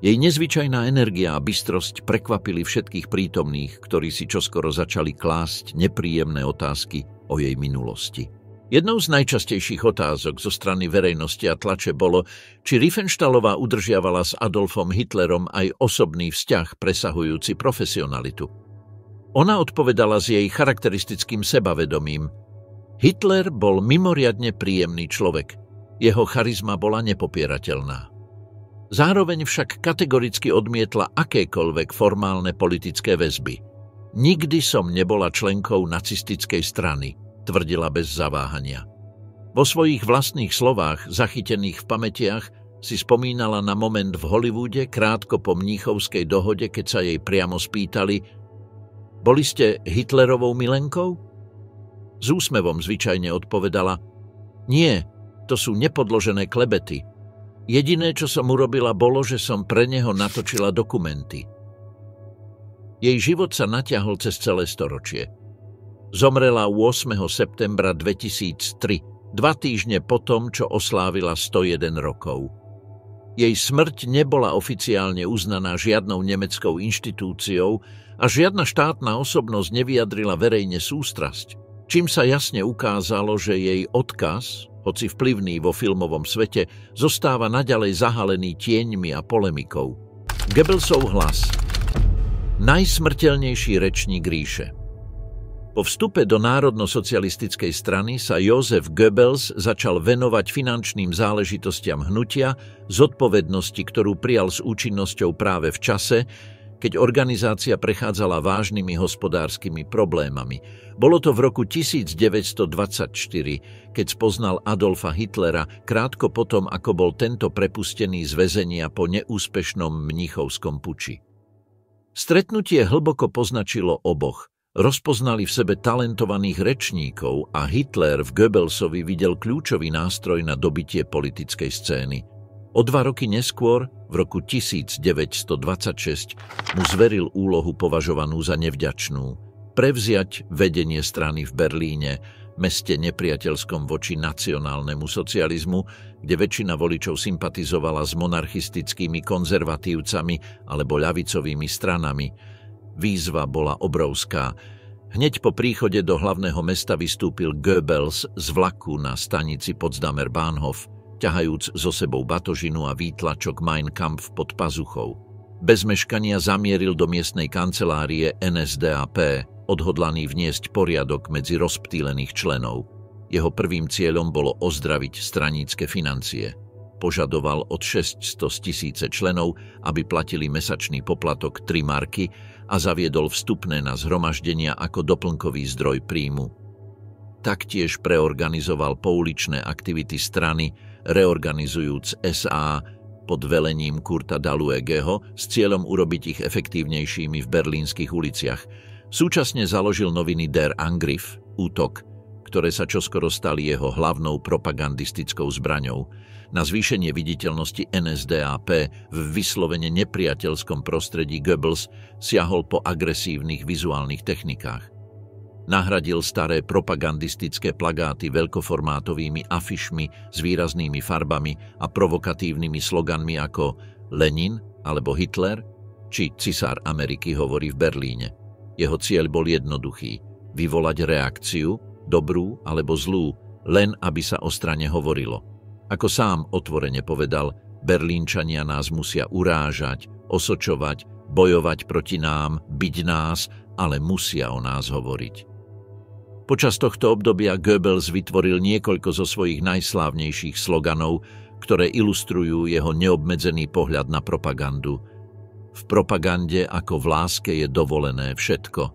Jej nezvyčajná energia a bystrosť prekvapili všetkých prítomných, ktorí si čoskoro začali klásť nepríjemné otázky o jej minulosti. Jednou z najčastejších otázok zo strany verejnosti a tlače bolo, či Riefenstahlová udržiavala s Adolfom Hitlerom aj osobný vzťah presahujúci profesionalitu. Ona odpovedala s jej charakteristickým sebavedomím. Hitler bol mimoriadne príjemný človek. Jeho charizma bola nepopierateľná. Zároveň však kategoricky odmietla akékoľvek formálne politické väzby. Nikdy som nebola členkou nacistickej strany, tvrdila bez zaváhania. Vo svojich vlastných slovách, zachytených v pamätiach, si spomínala na moment v Hollywoode krátko po Mníchovskej dohode, keď sa jej priamo spýtali: "Boli ste Hitlerovou milenkou?" S úsmevom zvyčajne odpovedala: "Nie, to sú nepodložené klebety. Jediné, čo som urobila, bolo, že som pre neho natočila dokumenty." Jej život sa natiahol cez celé storočie. Zomrela 8. septembra 2003, 2 týždne po tom, čo oslávila 101 rokov. Jej smrť nebola oficiálne uznaná žiadnou nemeckou inštitúciou a žiadna štátna osobnosť nevyjadrila verejne sústrasť, čím sa jasne ukázalo, že jej odkaz, hoci vplyvný vo filmovom svete, zostáva naďalej zahalený tieňmi a polemikou. Goebbelsov hlas. Najsmrteľnejší rečník ríše. Po vstupe do národno-socialistickej strany sa Josef Goebbels začal venovať finančným záležitostiam hnutia, zodpovednosti, ktorú prijal s účinnosťou práve v čase, keď organizácia prechádzala vážnymi hospodárskymi problémami. Bolo to v roku 1924, keď spoznal Adolfa Hitlera krátko potom, ako bol tento prepustený z väzenia po neúspešnom mníchovskom puči. Stretnutie hlboko poznačilo oboch. Rozpoznali v sebe talentovaných rečníkov a Hitler v Goebbelsovi videl kľúčový nástroj na dobitie politickej scény. O 2 roky neskôr, v roku 1926, mu zveril úlohu považovanú za nevďačnú: prevziať vedenie strany v Berlíne, meste nepriateľskom voči nacionálnemu socializmu, kde väčšina voličov sympatizovala s monarchistickými konzervatívcami alebo ľavicovými stranami. Výzva bola obrovská. Hneď po príchode do hlavného mesta vystúpil Goebbels z vlaku na stanici Potsdamer Bahnhof, ťahajúc so sebou batožinu a výtlačok Mein Kampf pod pazuchou. Bez meškania zamieril do miestnej kancelárie NSDAP, odhodlaný vniesť poriadok medzi rozptýlených členov. Jeho prvým cieľom bolo ozdraviť stranícke financie. Požadoval od 600 000 členov, aby platili mesačný poplatok 3 marky a zaviedol vstupné na zhromaždenia ako doplnkový zdroj príjmu. Taktiež preorganizoval pouličné aktivity strany, reorganizujúc SA pod velením Kurta Daluegeho s cieľom urobiť ich efektívnejšími v berlínskych uliciach. Súčasne založil noviny Der Angriff, útok, ktoré sa čoskoro stali jeho hlavnou propagandistickou zbraňou. Na zvýšenie viditeľnosti NSDAP v vyslovene nepriateľskom prostredí Goebbels siahol po agresívnych vizuálnych technikách. Nahradil staré propagandistické plagáty veľkoformátovými afišmi s výraznými farbami a provokatívnymi sloganmi ako Lenin alebo Hitler či Cisár Ameriky hovorí v Berlíne. Jeho cieľ bol jednoduchý – vyvolať reakciu, dobrú alebo zlú, len aby sa o strane hovorilo. Ako sám otvorene povedal, Berlínčania nás musia urážať, osočovať, bojovať proti nám, byť nás, ale musia o nás hovoriť. Počas tohto obdobia Goebbels vytvoril niekoľko zo svojich najslávnejších sloganov, ktoré ilustrujú jeho neobmedzený pohľad na propagandu. V propagande ako v láske je dovolené všetko.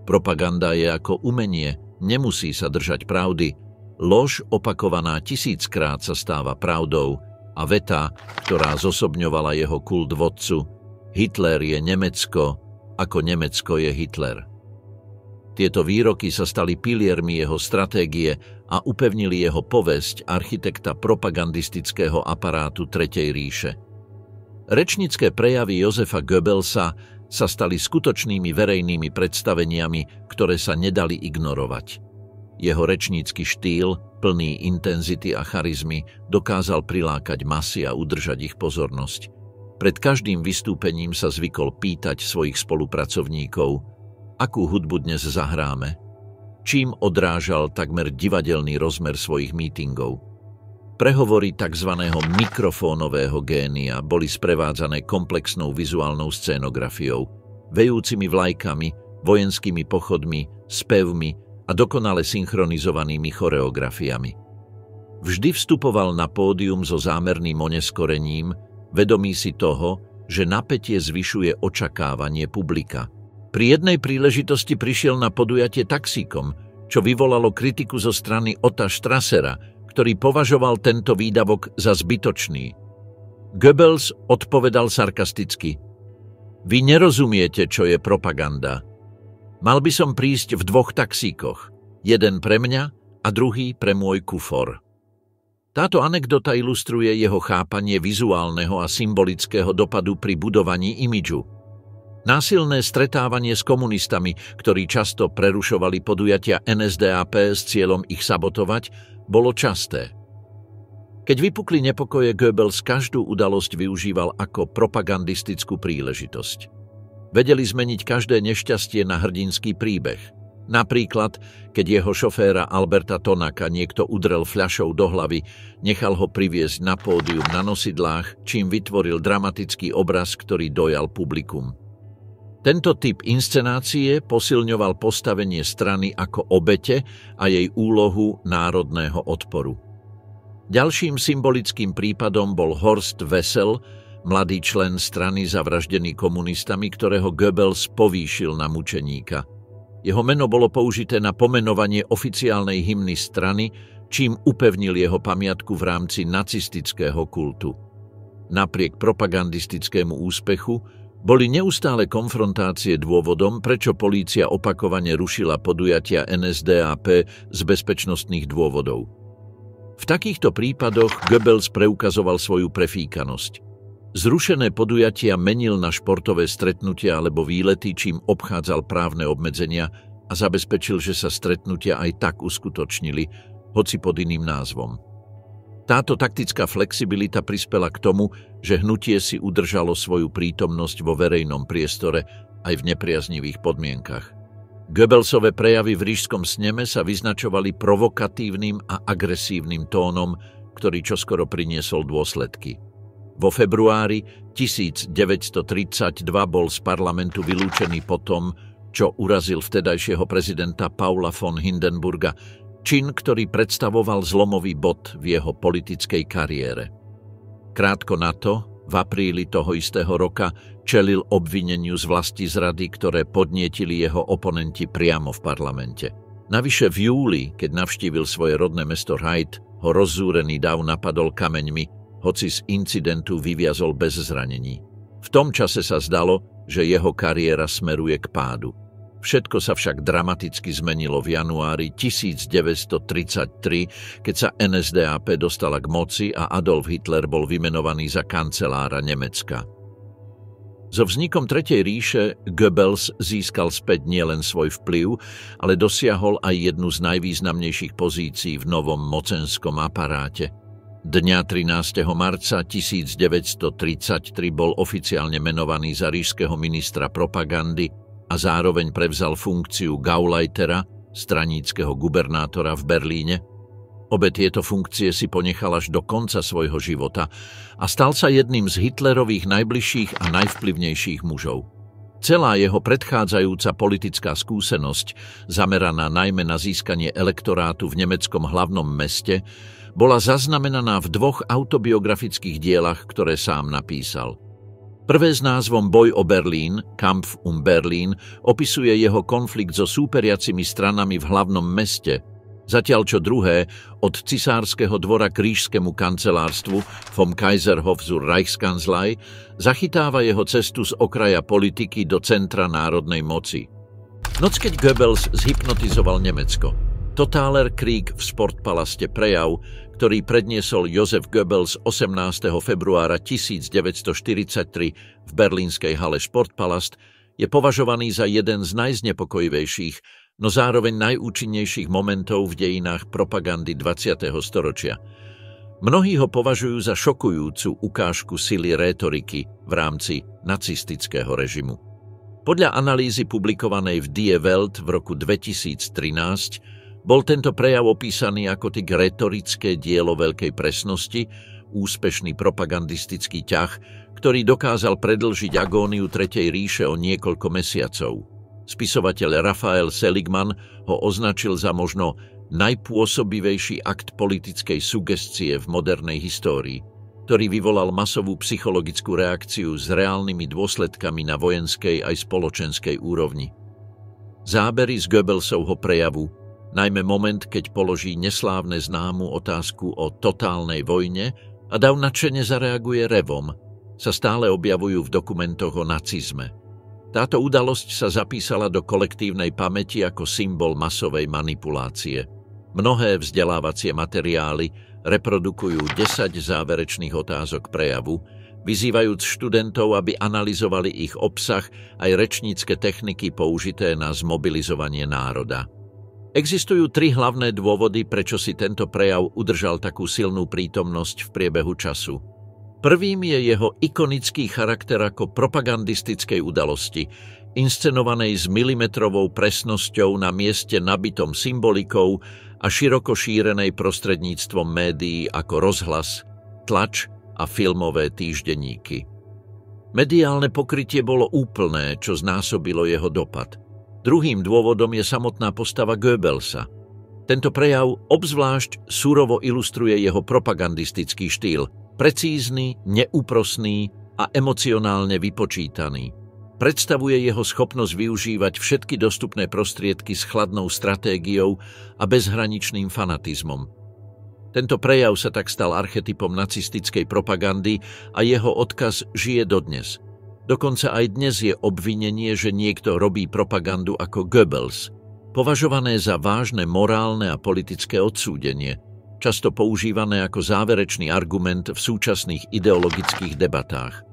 Propaganda je ako umenie, nemusí sa držať pravdy. Lož opakovaná 1000-krát sa stáva pravdou a veta, ktorá zosobňovala jeho kult vodcu, Hitler je Nemecko, ako Nemecko je Hitler. Tieto výroky sa stali piliermi jeho stratégie a upevnili jeho povesť architekta propagandistického aparátu Tretej ríše. Rečnícke prejavy Josefa Goebbelsa sa stali skutočnými verejnými predstaveniami, ktoré sa nedali ignorovať. Jeho rečnícky štýl, plný intenzity a charizmy, dokázal prilákať masy a udržať ich pozornosť. Pred každým vystúpením sa zvykol pýtať svojich spolupracovníkov, akú hudbu dnes zahráme, čím odrážal takmer divadelný rozmer svojich mítingov. Prehovory tzv. Mikrofónového génia boli sprevádzané komplexnou vizuálnou scénografiou, vejúcimi vlajkami, vojenskými pochodmi, spevmi a dokonale synchronizovanými choreografiami. Vždy vstupoval na pódium so zámerným oneskorením, vedomý si toho, že napätie zvyšuje očakávanie publika. Pri jednej príležitosti prišiel na podujatie taxíkom, čo vyvolalo kritiku zo strany Otta Strassera, ktorý považoval tento výdavok za zbytočný. Goebbels odpovedal sarkasticky: Vy nerozumiete, čo je propaganda. Mal by som prísť v 2 taxíkoch, jeden pre mňa a druhý pre môj kufor. Táto anekdota ilustruje jeho chápanie vizuálneho a symbolického dopadu pri budovaní imidžu. Násilné stretávanie s komunistami, ktorí často prerušovali podujatia NSDAP s cieľom ich sabotovať, bolo časté. Keď vypukli nepokoje, Goebbels každú udalosť využíval ako propagandistickú príležitosť. Vedeli zmeniť každé nešťastie na hrdinský príbeh. Napríklad, keď jeho šoféra Alberta Tonaka niekto udrel fľašou do hlavy, nechal ho priviesť na pódium na nosidlách, čím vytvoril dramatický obraz, ktorý dojal publikum. Tento typ inscenácie posilňoval postavenie strany ako obete a jej úlohu národného odporu. Ďalším symbolickým prípadom bol Horst Wessel, mladý člen strany zavraždený komunistami, ktorého Goebbels povýšil na mučeníka. Jeho meno bolo použité na pomenovanie oficiálnej hymny strany, čím upevnil jeho pamiatku v rámci nacistického kultu. Napriek propagandistickému úspechu boli neustále konfrontácie dôvodom, prečo polícia opakovane rušila podujatia NSDAP z bezpečnostných dôvodov. V takýchto prípadoch Goebbels preukazoval svoju prefíkanosť. Zrušené podujatia menil na športové stretnutia alebo výlety, čím obchádzal právne obmedzenia a zabezpečil, že sa stretnutia aj tak uskutočnili, hoci pod iným názvom. Táto taktická flexibilita prispela k tomu, že hnutie si udržalo svoju prítomnosť vo verejnom priestore aj v nepriaznivých podmienkach. Goebbelsove prejavy v Ríšskom sneme sa vyznačovali provokatívnym a agresívnym tónom, ktorý čoskoro priniesol dôsledky. Vo februári 1932 bol z parlamentu vylúčený po tom, čo urazil vtedajšieho prezidenta Paula von Hindenburga, Čin, ktorý predstavoval zlomový bod v jeho politickej kariére. Krátko na to, v apríli toho istého roka, čelil obvineniu z vlastizrady, ktoré podnietili jeho oponenti priamo v parlamente. Navyše v júli, keď navštívil svoje rodné mesto Hythe, ho rozzúrený dav napadol kameňmi, hoci z incidentu vyviazol bez zranení. V tom čase sa zdalo, že jeho kariéra smeruje k pádu. Všetko sa však dramaticky zmenilo v januári 1933, keď sa NSDAP dostala k moci a Adolf Hitler bol vymenovaný za kancelára Nemecka. So vznikom Tretej ríše Goebbels získal späť nielen svoj vplyv, ale dosiahol aj jednu z najvýznamnejších pozícií v novom mocenskom aparáte. Dňa 13. marca 1933 bol oficiálne menovaný za ríšskeho ministra propagandy a zároveň prevzal funkciu Gauleitera, straníckeho gubernátora v Berlíne. Obe tieto funkcie si ponechal až do konca svojho života a stal sa jedným z Hitlerových najbližších a najvplyvnejších mužov. Celá jeho predchádzajúca politická skúsenosť, zameraná najmä na získanie elektorátu v nemeckom hlavnom meste, bola zaznamenaná v dvoch autobiografických dielach, ktoré sám napísal. Prvé s názvom Boj o Berlín, Kampf um Berlin, opisuje jeho konflikt so súperiacimi stranami v hlavnom meste, zatiaľ čo druhé, od cisárskeho dvora k ríšskemu kancelárstvu, vom Kaiserhof zur Reichskanzlei, zachytáva jeho cestu z okraja politiky do centra národnej moci. Noc, keď Goebbels zhypnotizoval Nemecko. Totaler Krieg v Sportpalaste prejav, ktorý predniesol Josef Goebbels 18. februára 1943 v berlínskej hale Sportpalast, je považovaný za jeden z najznepokojivejších, no zároveň najúčinnejších momentov v dejinách propagandy 20. storočia. Mnohí ho považujú za šokujúcu ukážku sily rétoriky v rámci nacistického režimu. Podľa analýzy publikovanej v Die Welt v roku 2013 bol tento prejav opísaný ako typ retorické dielo veľkej presnosti, úspešný propagandistický ťah, ktorý dokázal predĺžiť agóniu Tretej ríše o niekoľko mesiacov. Spisovateľ Raphael Seligman ho označil za možno najpôsobivejší akt politickej sugestie v modernej histórii, ktorý vyvolal masovú psychologickú reakciu s reálnymi dôsledkami na vojenskej aj spoločenskej úrovni. Zábery z Goebbelsovho prejavu, najmä moment, keď položí neslávne známu otázku o totálnej vojne a dav nadšene zareaguje revom, sa stále objavujú v dokumentoch o nacizme. Táto udalosť sa zapísala do kolektívnej pamäti ako symbol masovej manipulácie. Mnohé vzdelávacie materiály reprodukujú 10 záverečných otázok prejavu, vyzývajúc študentov, aby analyzovali ich obsah aj rečnícke techniky použité na zmobilizovanie národa. Existujú 3 hlavné dôvody, prečo si tento prejav udržal takú silnú prítomnosť v priebehu času. Prvým je jeho ikonický charakter ako propagandistickej udalosti, inscenovanej s milimetrovou presnosťou na mieste nabitom symbolikou a široko šírenej prostredníctvom médií ako rozhlas, tlač a filmové týždenníky. Mediálne pokrytie bolo úplné, čo znásobilo jeho dopad. Druhým dôvodom je samotná postava Goebbelsa. Tento prejav obzvlášť surovo ilustruje jeho propagandistický štýl, precízny, neúprosný a emocionálne vypočítaný. Predstavuje jeho schopnosť využívať všetky dostupné prostriedky s chladnou stratégiou a bezhraničným fanatizmom. Tento prejav sa tak stal archetypom nacistickej propagandy a jeho odkaz žije dodnes. Dokonca aj dnes je obvinenie, že niekto robí propagandu ako Goebbels, považované za vážne morálne a politické odsúdenie, často používané ako záverečný argument v súčasných ideologických debatách.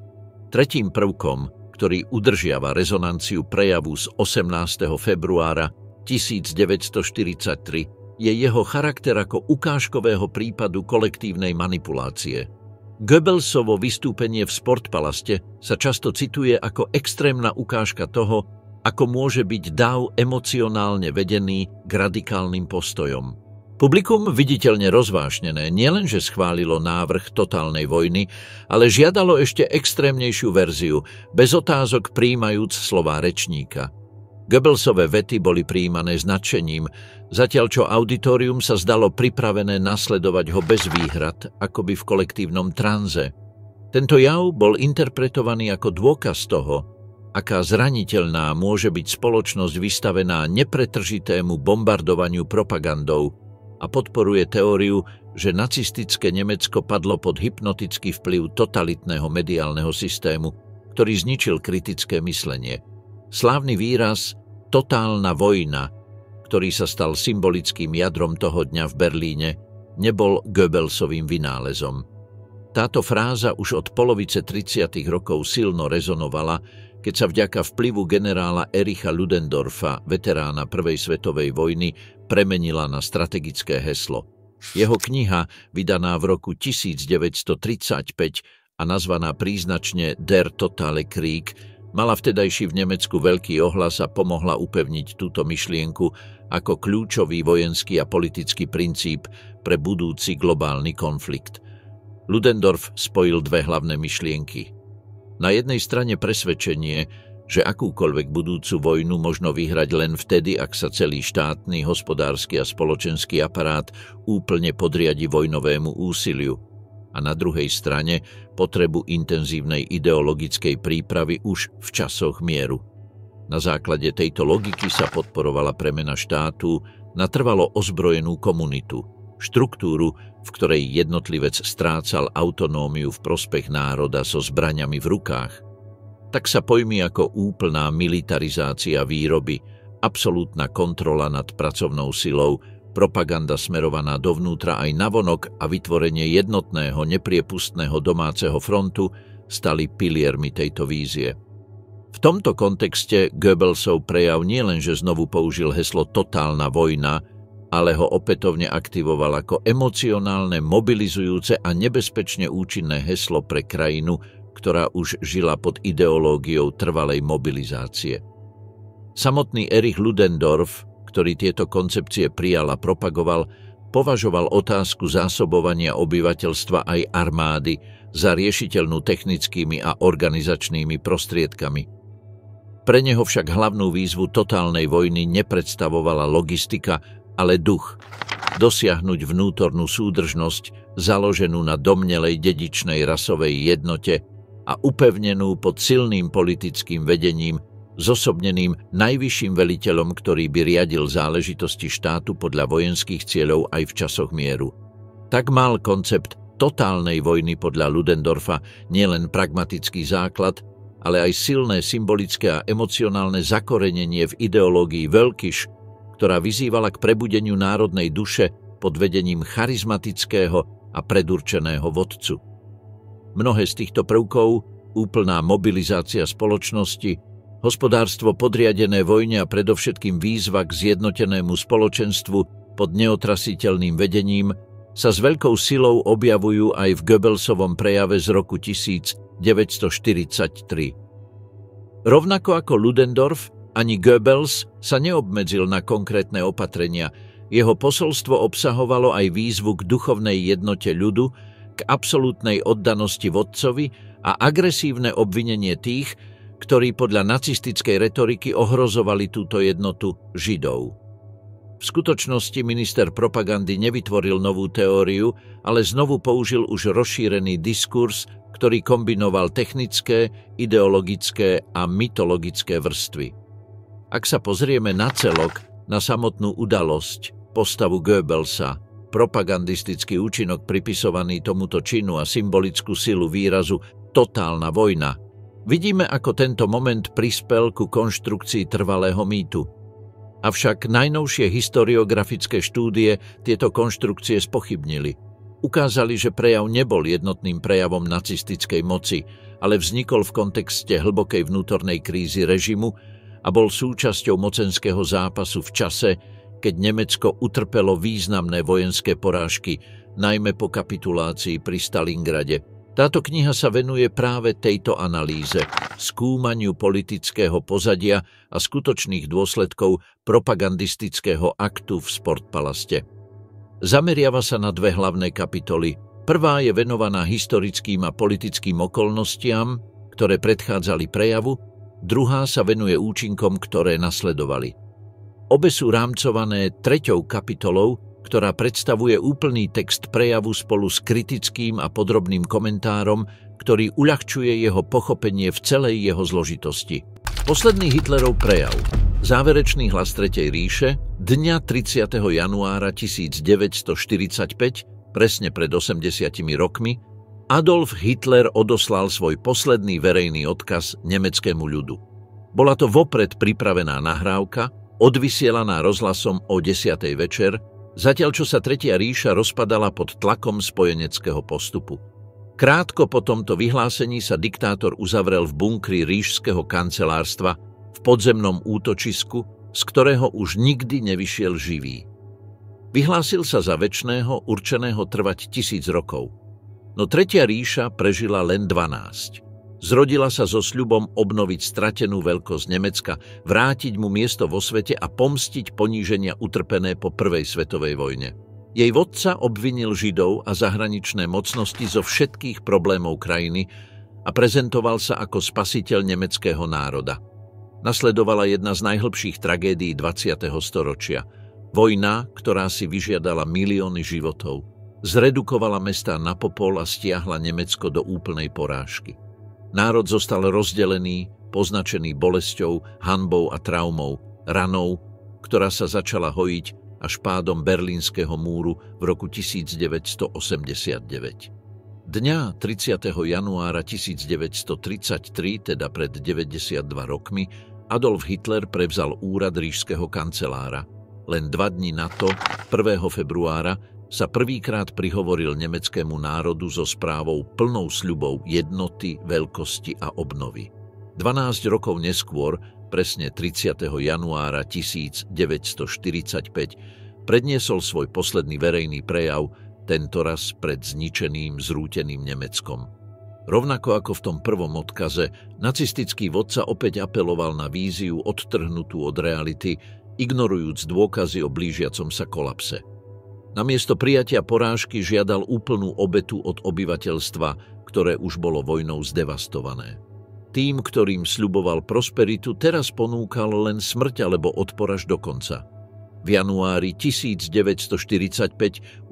Tretím prvkom, ktorý udržiava rezonanciu prejavu z 18. februára 1943, je jeho charakter ako ukážkového prípadu kolektívnej manipulácie. Goebbelsovo vystúpenie v Sportpalaste sa často cituje ako extrémna ukážka toho, ako môže byť dav emocionálne vedený k radikálnym postojom. Publikum, viditeľne rozvášnené, nielenže schválilo návrh totálnej vojny, ale žiadalo ešte extrémnejšiu verziu, bez otázok prijímajúc slová rečníka. Goebbelsove vety boli prijímané s nadšením, zatiaľ čo auditorium sa zdalo pripravené nasledovať ho bez výhrad, akoby v kolektívnom tranze. Tento jav bol interpretovaný ako dôkaz toho, aká zraniteľná môže byť spoločnosť vystavená nepretržitému bombardovaniu propagandou a podporuje teóriu, že nacistické Nemecko padlo pod hypnotický vplyv totalitného mediálneho systému, ktorý zničil kritické myslenie. Slávny výraz totálna vojna, ktorý sa stal symbolickým jadrom toho dňa v Berlíne, nebol Goebbelsovým vynálezom. Táto fráza už od polovice 30. rokov silno rezonovala, keď sa vďaka vplyvu generála Ericha Ludendorfa, veterána Prvej svetovej vojny, premenila na strategické heslo. Jeho kniha, vydaná v roku 1935 a nazvaná príznačne Der totale Krieg, mala vtedajší v Nemecku veľký ohlas a pomohla upevniť túto myšlienku ako kľúčový vojenský a politický princíp pre budúci globálny konflikt. Ludendorff spojil dve hlavné myšlienky. Na jednej strane presvedčenie, že akúkoľvek budúcu vojnu možno vyhrať len vtedy, ak sa celý štátny, hospodársky a spoločenský aparát úplne podriadi vojnovému úsiliu. A na druhej strane potrebu intenzívnej ideologickej prípravy už v časoch mieru. Na základe tejto logiky sa podporovala premena štátu na trvalo ozbrojenú komunitu, štruktúru, v ktorej jednotlivec strácal autonómiu v prospech národa so zbraňami v rukách. Tak sa pojmí ako úplná militarizácia výroby, absolútna kontrola nad pracovnou silou, propaganda smerovaná dovnútra aj navonok a vytvorenie jednotného, nepriepustného domáceho frontu stali piliermi tejto vízie. V tomto kontexte Goebbelsov prejav nielenže znovu použil heslo totálna vojna, ale ho opätovne aktivoval ako emocionálne, mobilizujúce a nebezpečne účinné heslo pre krajinu, ktorá už žila pod ideológiou trvalej mobilizácie. Samotný Erich Ludendorff, ktorý tieto koncepcie prijal a propagoval, považoval otázku zásobovania obyvateľstva aj armády za riešiteľnú technickými a organizačnými prostriedkami. Pre neho však hlavnú výzvu totálnej vojny nepredstavovala logistika, ale duch. Dosiahnuť vnútornú súdržnosť založenú na domnelej dedičnej rasovej jednote a upevnenú pod silným politickým vedením, zosobneným najvyšším veliteľom, ktorý by riadil záležitosti štátu podľa vojenských cieľov aj v časoch mieru. Tak mal koncept totálnej vojny podľa Ludendorfa nielen pragmatický základ, ale aj silné symbolické a emocionálne zakorenenie v ideológii Völkisch, ktorá vyzývala k prebudeniu národnej duše pod vedením charizmatického a predurčeného vodcu. Mnohé z týchto prvkov, úplná mobilizácia spoločnosti, hospodárstvo podriadené vojne a predovšetkým výzva k zjednotenému spoločenstvu pod neotrasiteľným vedením, sa s veľkou silou objavujú aj v Goebbelsovom prejave z roku 1943. Rovnako ako Ludendorff, ani Goebbels sa neobmedzil na konkrétne opatrenia. Jeho posolstvo obsahovalo aj výzvu k duchovnej jednote ľudu, k absolútnej oddanosti vodcovi a agresívne obvinenie tých, ktorí podľa nacistickej retoriky ohrozovali túto jednotu Židov. V skutočnosti minister propagandy nevytvoril novú teóriu, ale znovu použil už rozšírený diskurs, ktorý kombinoval technické, ideologické a mytologické vrstvy. Ak sa pozrieme na celok, na samotnú udalosť, postavu Goebbelsa, propagandistický účinok pripisovaný tomuto činu a symbolickú silu výrazu totálna vojna, vidíme, ako tento moment prispel ku konštrukcii trvalého mýtu. Avšak najnovšie historiografické štúdie tieto konštrukcie spochybnili. Ukázali, že prejav nebol jednotným prejavom nacistickej moci, ale vznikol v kontexte hlbokej vnútornej krízy režimu a bol súčasťou mocenského zápasu v čase, keď Nemecko utrpelo významné vojenské porážky, najmä po kapitulácii pri Stalingrade. Táto kniha sa venuje práve tejto analýze, skúmaniu politického pozadia a skutočných dôsledkov propagandistického aktu v Sportpalaste. Zameriava sa na dve hlavné kapitoly. Prvá je venovaná historickým a politickým okolnostiam, ktoré predchádzali prejavu, druhá sa venuje účinkom, ktoré nasledovali. Obe sú rámcované 3. kapitolou, ktorá predstavuje úplný text prejavu spolu s kritickým a podrobným komentárom, ktorý uľahčuje jeho pochopenie v celej jeho zložitosti. Posledný Hitlerov prejav, záverečný hlas Tretej ríše, dňa 30. januára 1945, presne pred 80 rokmi, Adolf Hitler odoslal svoj posledný verejný odkaz nemeckému ľudu. Bola to vopred pripravená nahrávka, odvysielaná rozhlasom o 10. večer, zatiaľ čo sa Tretia ríša rozpadala pod tlakom spojeneckého postupu. Krátko po tomto vyhlásení sa diktátor uzavrel v bunkri ríšskeho kancelárstva v podzemnom útočisku, z ktorého už nikdy nevyšiel živý. Vyhlásil sa za večného, určeného trvať 1000 rokov. No Tretia ríša prežila len 12. Zrodila sa so sľubom obnoviť stratenú veľkosť Nemecka, vrátiť mu miesto vo svete a pomstiť poníženia utrpené po Prvej svetovej vojne. Jej vodca obvinil Židov a zahraničné mocnosti zo všetkých problémov krajiny a prezentoval sa ako spasiteľ nemeckého národa. Nasledovala jedna z najhlbších tragédií 20. storočia. Vojna, ktorá si vyžiadala milióny životov, zredukovala mestá na popol a stiahla Nemecko do úplnej porážky. Národ zostal rozdelený, poznačený bolesťou, hanbou a traumou, ranou, ktorá sa začala hojiť až pádom Berlínskeho múru v roku 1989. Dňa 30. januára 1933, teda pred 92 rokmi, Adolf Hitler prevzal úrad ríšskeho kancelára. Len 2 dni na to, 1. februára, sa prvýkrát prihovoril nemeckému národu so správou plnou sľubov jednoty, veľkosti a obnovy. 12 rokov neskôr, presne 30. januára 1945, predniesol svoj posledný verejný prejav, tentoraz pred zničeným, zrúteným Nemeckom. Rovnako ako v tom prvom odkaze, nacistický vodca opäť apeloval na víziu odtrhnutú od reality, ignorujúc dôkazy o blížiacom sa kolapse. Namiesto prijatia porážky žiadal úplnú obetu od obyvateľstva, ktoré už bolo vojnou zdevastované. Tým, ktorým sľuboval prosperitu, teraz ponúkal len smrť alebo odpor až do konca. V januári 1945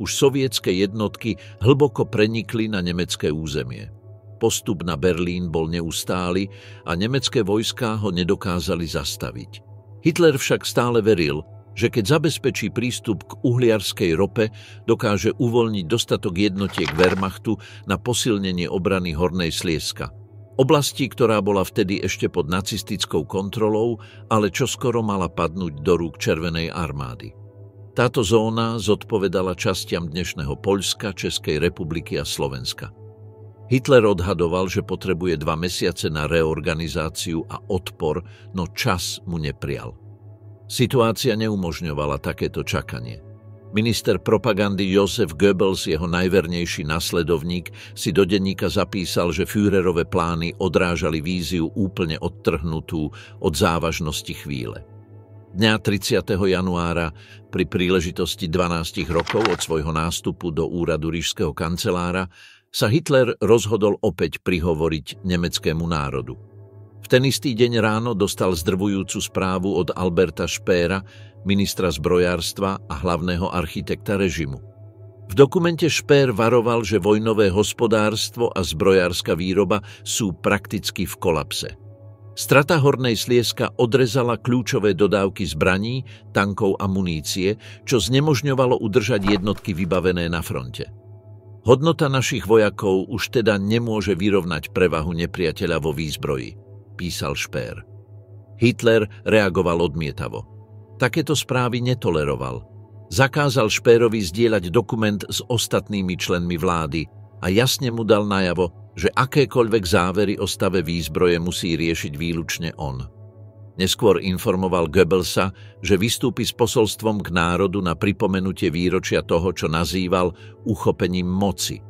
už sovietske jednotky hlboko prenikli na nemecké územie. Postup na Berlín bol neustály a nemecké vojská ho nedokázali zastaviť. Hitler však stále veril, že keď zabezpečí prístup k uhliarskej rope, dokáže uvoľniť dostatok jednotiek Wehrmachtu na posilnenie obrany Hornej Slieska. Oblasti, ktorá bola vtedy ešte pod nacistickou kontrolou, ale čoskoro mala padnúť do rúk Červenej armády. Táto zóna zodpovedala častiam dnešného Poľska, Českej republiky a Slovenska. Hitler odhadoval, že potrebuje 2 mesiace na reorganizáciu a odpor, no čas mu neprial. Situácia neumožňovala takéto čakanie. Minister propagandy Josef Goebbels, jeho najvernejší nasledovník, si do denníka zapísal, že Führerove plány odrážali víziu úplne odtrhnutú od závažnosti chvíle. Dňa 30. januára, pri príležitosti 12 rokov od svojho nástupu do úradu ríšskeho kancelára, sa Hitler rozhodol opäť prihovoriť nemeckému národu. V ten istý deň ráno dostal zdrvujúcu správu od Alberta Speera, ministra zbrojárstva a hlavného architekta režimu. V dokumente Speer varoval, že vojnové hospodárstvo a zbrojárska výroba sú prakticky v kolapse. Strata Hornej Slieska odrezala kľúčové dodávky zbraní, tankov a munície, čo znemožňovalo udržať jednotky vybavené na fronte. Hodnota našich vojakov už teda nemôže vyrovnať prevahu nepriateľa vo výzbroji, písal Speer. Hitler reagoval odmietavo. Takéto správy netoleroval. Zakázal Speerovi zdieľať dokument s ostatnými členmi vlády a jasne mu dal najavo, že akékoľvek závery o stave výzbroje musí riešiť výlučne on. Neskôr informoval Goebbelsa, že vystúpi s posolstvom k národu na pripomenutie výročia toho, čo nazýval uchopením moci.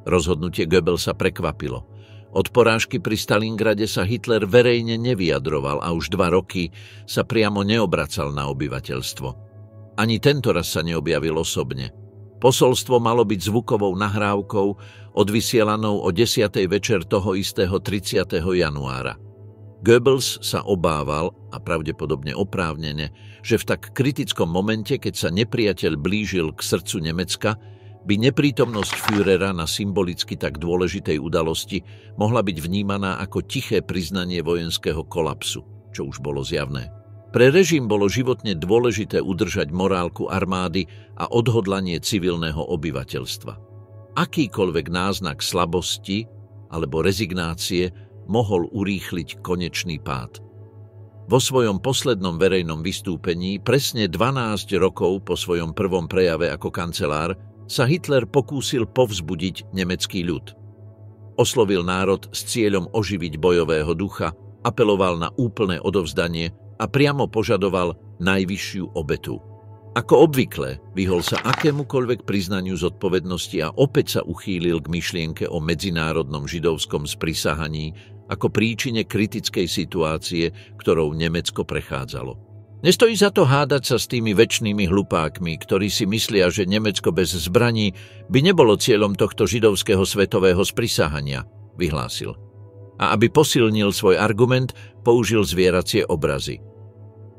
Rozhodnutie Goebbelsa prekvapilo. Od porážky pri Stalingrade sa Hitler verejne nevyjadroval a už 2 roky sa priamo neobracal na obyvateľstvo. Ani tento raz sa neobjavil osobne. Posolstvo malo byť zvukovou nahrávkou odvysielanou o 10. večer toho istého 30. januára. Goebbels sa obával, a pravdepodobne oprávnene, že v tak kritickom momente, keď sa nepriateľ blížil k srdcu Nemecka, by neprítomnosť Führera na symbolicky tak dôležitej udalosti mohla byť vnímaná ako tiché priznanie vojenského kolapsu, čo už bolo zjavné. Pre režim bolo životne dôležité udržať morálku armády a odhodlanie civilného obyvateľstva. Akýkoľvek náznak slabosti alebo rezignácie mohol urýchliť konečný pád. Vo svojom poslednom verejnom vystúpení, presne 12 rokov po svojom prvom prejave ako kancelár, sa Hitler pokúsil povzbudiť nemecký ľud. Oslovil národ s cieľom oživiť bojového ducha, apeloval na úplné odovzdanie a priamo požadoval najvyššiu obetu. Ako obvykle, vyhol sa akémukoľvek priznaniu zodpovednosti a opäť sa uchýlil k myšlienke o medzinárodnom židovskom sprisahaní ako príčine kritickej situácie, ktorou Nemecko prechádzalo. Nestojí za to hádať sa s tými večnými hlupákmi, ktorí si myslia, že Nemecko bez zbraní by nebolo cieľom tohto židovského svetového sprisahania, vyhlásil. A aby posilnil svoj argument, použil zvieracie obrazy.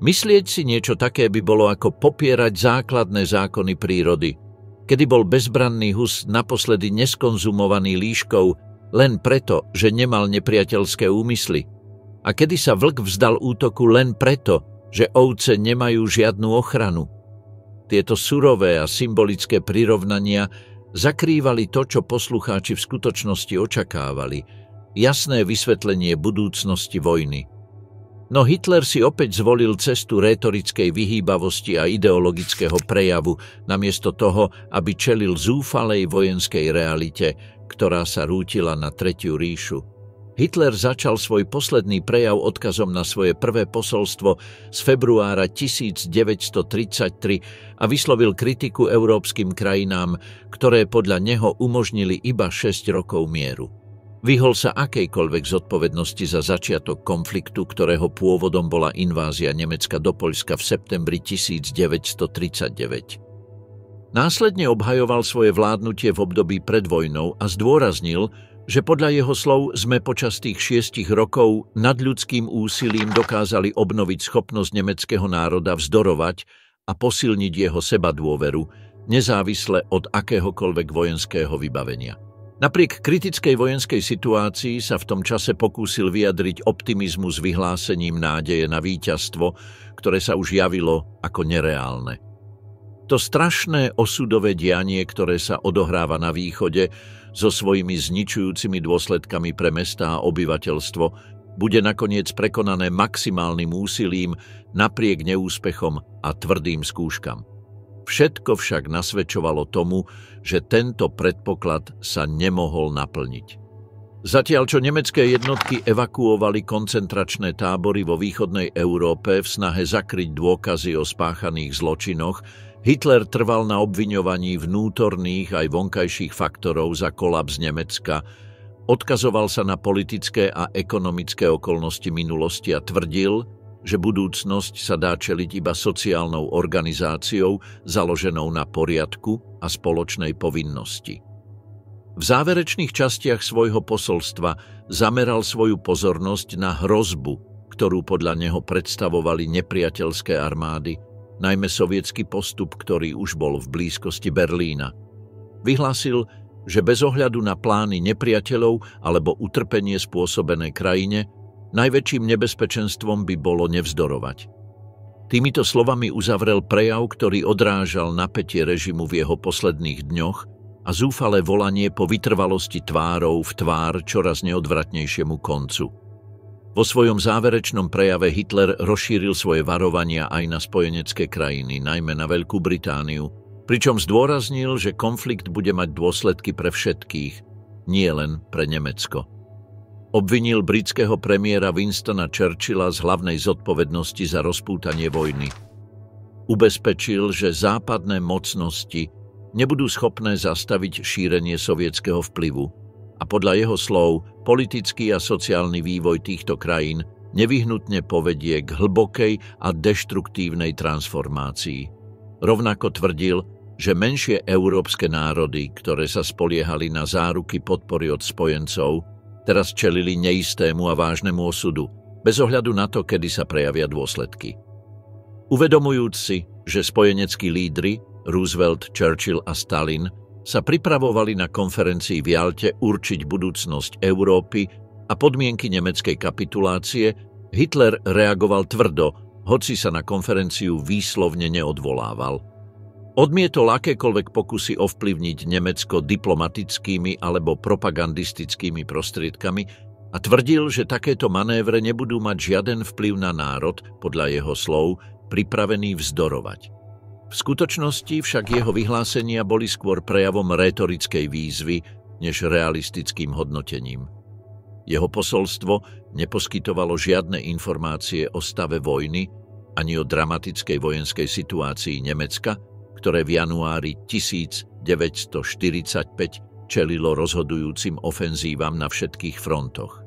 Myslieť si niečo také by bolo ako popierať základné zákony prírody, kedy bol bezbranný hus naposledy neskonzumovaný líškou len preto, že nemal nepriateľské úmysly, a kedy sa vlk vzdal útoku len preto, že ovce nemajú žiadnu ochranu. Tieto surové a symbolické prirovnania zakrývali to, čo poslucháči v skutočnosti očakávali, jasné vysvetlenie budúcnosti vojny. No Hitler si opäť zvolil cestu rétorickej vyhýbavosti a ideologického prejavu, namiesto toho, aby čelil zúfalej vojenskej realite, ktorá sa rútila na Tretiu ríšu. Hitler začal svoj posledný prejav odkazom na svoje prvé posolstvo z februára 1933 a vyslovil kritiku európskym krajinám, ktoré podľa neho umožnili iba 6 rokov mieru. Vyhol sa akejkoľvek zodpovednosti za začiatok konfliktu, ktorého pôvodom bola invázia Nemecka do Poľska v septembri 1939. Následne obhajoval svoje vládnutie v období pred vojnou a zdôraznil, že podľa jeho slov sme počas tých 6 rokov nadľudským úsilím dokázali obnoviť schopnosť nemeckého národa vzdorovať a posilniť jeho sebadôveru, nezávisle od akéhokoľvek vojenského vybavenia. Napriek kritickej vojenskej situácii sa v tom čase pokúsil vyjadriť optimizmus vyhlásením nádeje na víťazstvo, ktoré sa už javilo ako nereálne. To strašné osudové dianie, ktoré sa odohráva na východe, so svojimi zničujúcimi dôsledkami pre mestá a obyvateľstvo, bude nakoniec prekonané maximálnym úsilím napriek neúspechom a tvrdým skúškam. Všetko však nasvedčovalo tomu, že tento predpoklad sa nemohol naplniť. Zatiaľ, čo nemecké jednotky evakuovali koncentračné tábory vo východnej Európe v snahe zakryť dôkazy o spáchaných zločinoch, Hitler trval na obviňovaní vnútorných aj vonkajších faktorov za kolaps Nemecka, odkazoval sa na politické a ekonomické okolnosti minulosti a tvrdil, že budúcnosť sa dá čeliť iba sociálnou organizáciou založenou na poriadku a spoločnej povinnosti. V záverečných častiach svojho posolstva zameral svoju pozornosť na hrozbu, ktorú podľa neho predstavovali nepriateľské armády, najmä sovietsky postup, ktorý už bol v blízkosti Berlína. Vyhlásil, že bez ohľadu na plány nepriateľov alebo utrpenie spôsobené krajine, najväčším nebezpečenstvom by bolo nevzdorovať. Týmito slovami uzavrel prejav, ktorý odrážal napätie režimu v jeho posledných dňoch a zúfalé volanie po vytrvalosti tvárou v tvár čoraz neodvratnejšiemu koncu. Vo svojom záverečnom prejave Hitler rozšíril svoje varovania aj na spojenecké krajiny, najmä na Veľkú Britániu, pričom zdôraznil, že konflikt bude mať dôsledky pre všetkých, nie len pre Nemecko. Obvinil britského premiéra Winstona Churchilla z hlavnej zodpovednosti za rozpútanie vojny. Ubezpečil, že západné mocnosti nebudú schopné zastaviť šírenie sovietskeho vplyvu a podľa jeho slov politický a sociálny vývoj týchto krajín nevyhnutne povedie k hlbokej a deštruktívnej transformácii. Rovnako tvrdil, že menšie európske národy, ktoré sa spoliehali na záruky podpory od spojencov, teraz čelili neistému a vážnemu osudu bez ohľadu na to, kedy sa prejavia dôsledky. Uvedomujúc si, že spojeneckí lídri Roosevelt, Churchill a Stalin sa pripravovali na konferencii v Jalte určiť budúcnosť Európy a podmienky nemeckej kapitulácie, Hitler reagoval tvrdo, hoci sa na konferenciu výslovne neodvolával. Odmietol akékoľvek pokusy ovplyvniť Nemecko diplomatickými alebo propagandistickými prostriedkami a tvrdil, že takéto manévre nebudú mať žiaden vplyv na národ, podľa jeho slov, pripravený vzdorovať. V skutočnosti však jeho vyhlásenia boli skôr prejavom rétorickej výzvy, než realistickým hodnotením. Jeho posolstvo neposkytovalo žiadne informácie o stave vojny ani o dramatickej vojenskej situácii Nemecka, ktoré v januári 1945 čelilo rozhodujúcim ofenzívam na všetkých frontoch.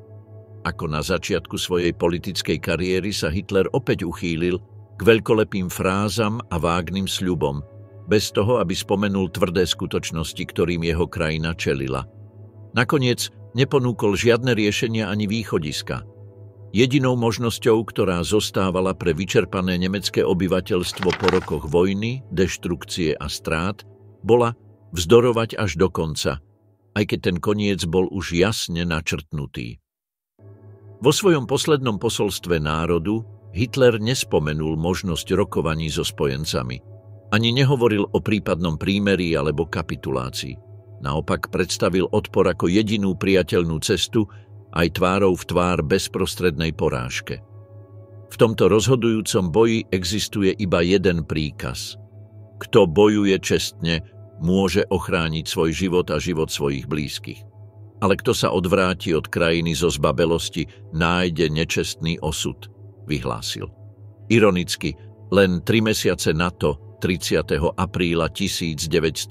Ako na začiatku svojej politickej kariéry sa Hitler opäť uchýlil k veľkolepým frázam a vágnym sľubom, bez toho, aby spomenul tvrdé skutočnosti, ktorým jeho krajina čelila. Nakoniec neponúkol žiadne riešenia ani východiska. Jedinou možnosťou, ktorá zostávala pre vyčerpané nemecké obyvateľstvo po rokoch vojny, deštrukcie a strát, bola vzdorovať až do konca, aj keď ten koniec bol už jasne načrtnutý. Vo svojom poslednom posolstve národu Hitler nespomenul možnosť rokovaní so spojencami. Ani nehovoril o prípadnom prímerí alebo kapitulácii. Naopak predstavil odpor ako jedinú priateľnú cestu, aj tvárou v tvár bezprostrednej porážke. V tomto rozhodujúcom boji existuje iba jeden príkaz. Kto bojuje čestne, môže ochrániť svoj život a život svojich blízkych. Ale kto sa odvráti od krajiny zo zbabelosti, nájde nečestný osud, vyhlásil. Ironicky, len 3 mesiace na to, 30. apríla 1945,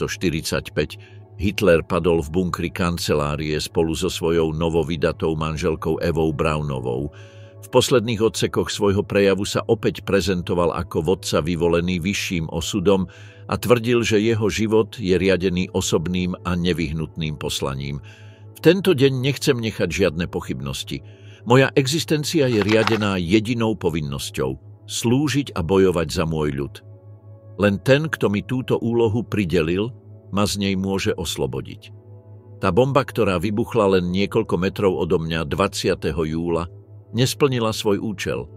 Hitler padol v bunkri kancelárie spolu so svojou novovydatou manželkou Evou Braunovou. V posledných odsekoch svojho prejavu sa opäť prezentoval ako vodca vyvolený vyšším osudom a tvrdil, že jeho život je riadený osobným a nevyhnutným poslaním. V tento deň nechcem nechať žiadne pochybnosti. Moja existencia je riadená jedinou povinnosťou – slúžiť a bojovať za môj ľud. Len ten, kto mi túto úlohu pridelil, ma z nej môže oslobodiť. Tá bomba, ktorá vybuchla len niekoľko metrov odo mňa 20. júla, nesplnila svoj účel.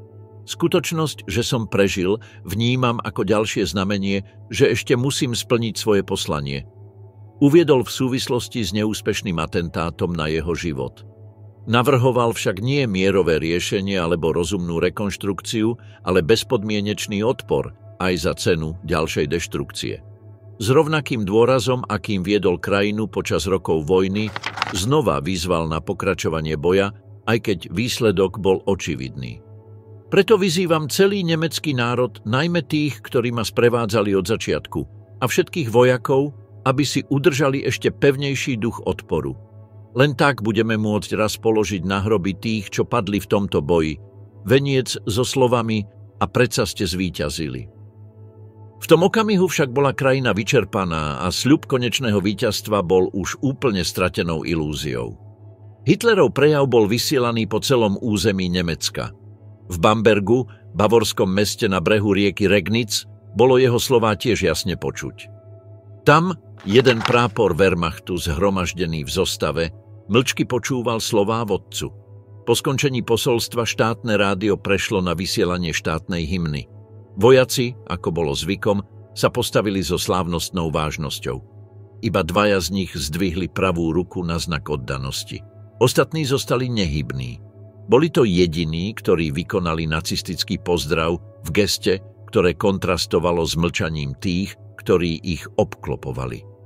Skutočnosť, že som prežil, vnímam ako ďalšie znamenie, že ešte musím splniť svoje poslanie. Uviedol v súvislosti s neúspešným atentátom na jeho život. Navrhoval však nie mierové riešenie alebo rozumnú rekonštrukciu, ale bezpodmienečný odpor aj za cenu ďalšej deštrukcie. S rovnakým dôrazom, akým viedol krajinu počas rokov vojny, znova vyzval na pokračovanie boja, aj keď výsledok bol očividný. Preto vyzývam celý nemecký národ, najmä tých, ktorí ma sprevádzali od začiatku, a všetkých vojakov, aby si udržali ešte pevnejší duch odporu. Len tak budeme môcť raz položiť na hroby tých, čo padli v tomto boji, veniec so slovami a predsa ste zvíťazili. V tom okamihu však bola krajina vyčerpaná a sľub konečného víťazstva bol už úplne stratenou ilúziou. Hitlerov prejav bol vysielaný po celom území Nemecka. V Bambergu, bavorskom meste na brehu rieky Regnitz, bolo jeho slová tiež jasne počuť. Tam jeden prápor Wehrmachtu zhromaždený v zostave mlčky počúval slová vodcu. Po skončení posolstva štátne rádio prešlo na vysielanie štátnej hymny. Vojaci, ako bolo zvykom, sa postavili so slávnostnou vážnosťou. Iba 2 z nich zdvihli pravú ruku na znak oddanosti. Ostatní zostali nehybní. Boli to jediní, ktorí vykonali nacistický pozdrav v geste, ktoré kontrastovalo s mlčaním tých, ktorí ich obklopovali.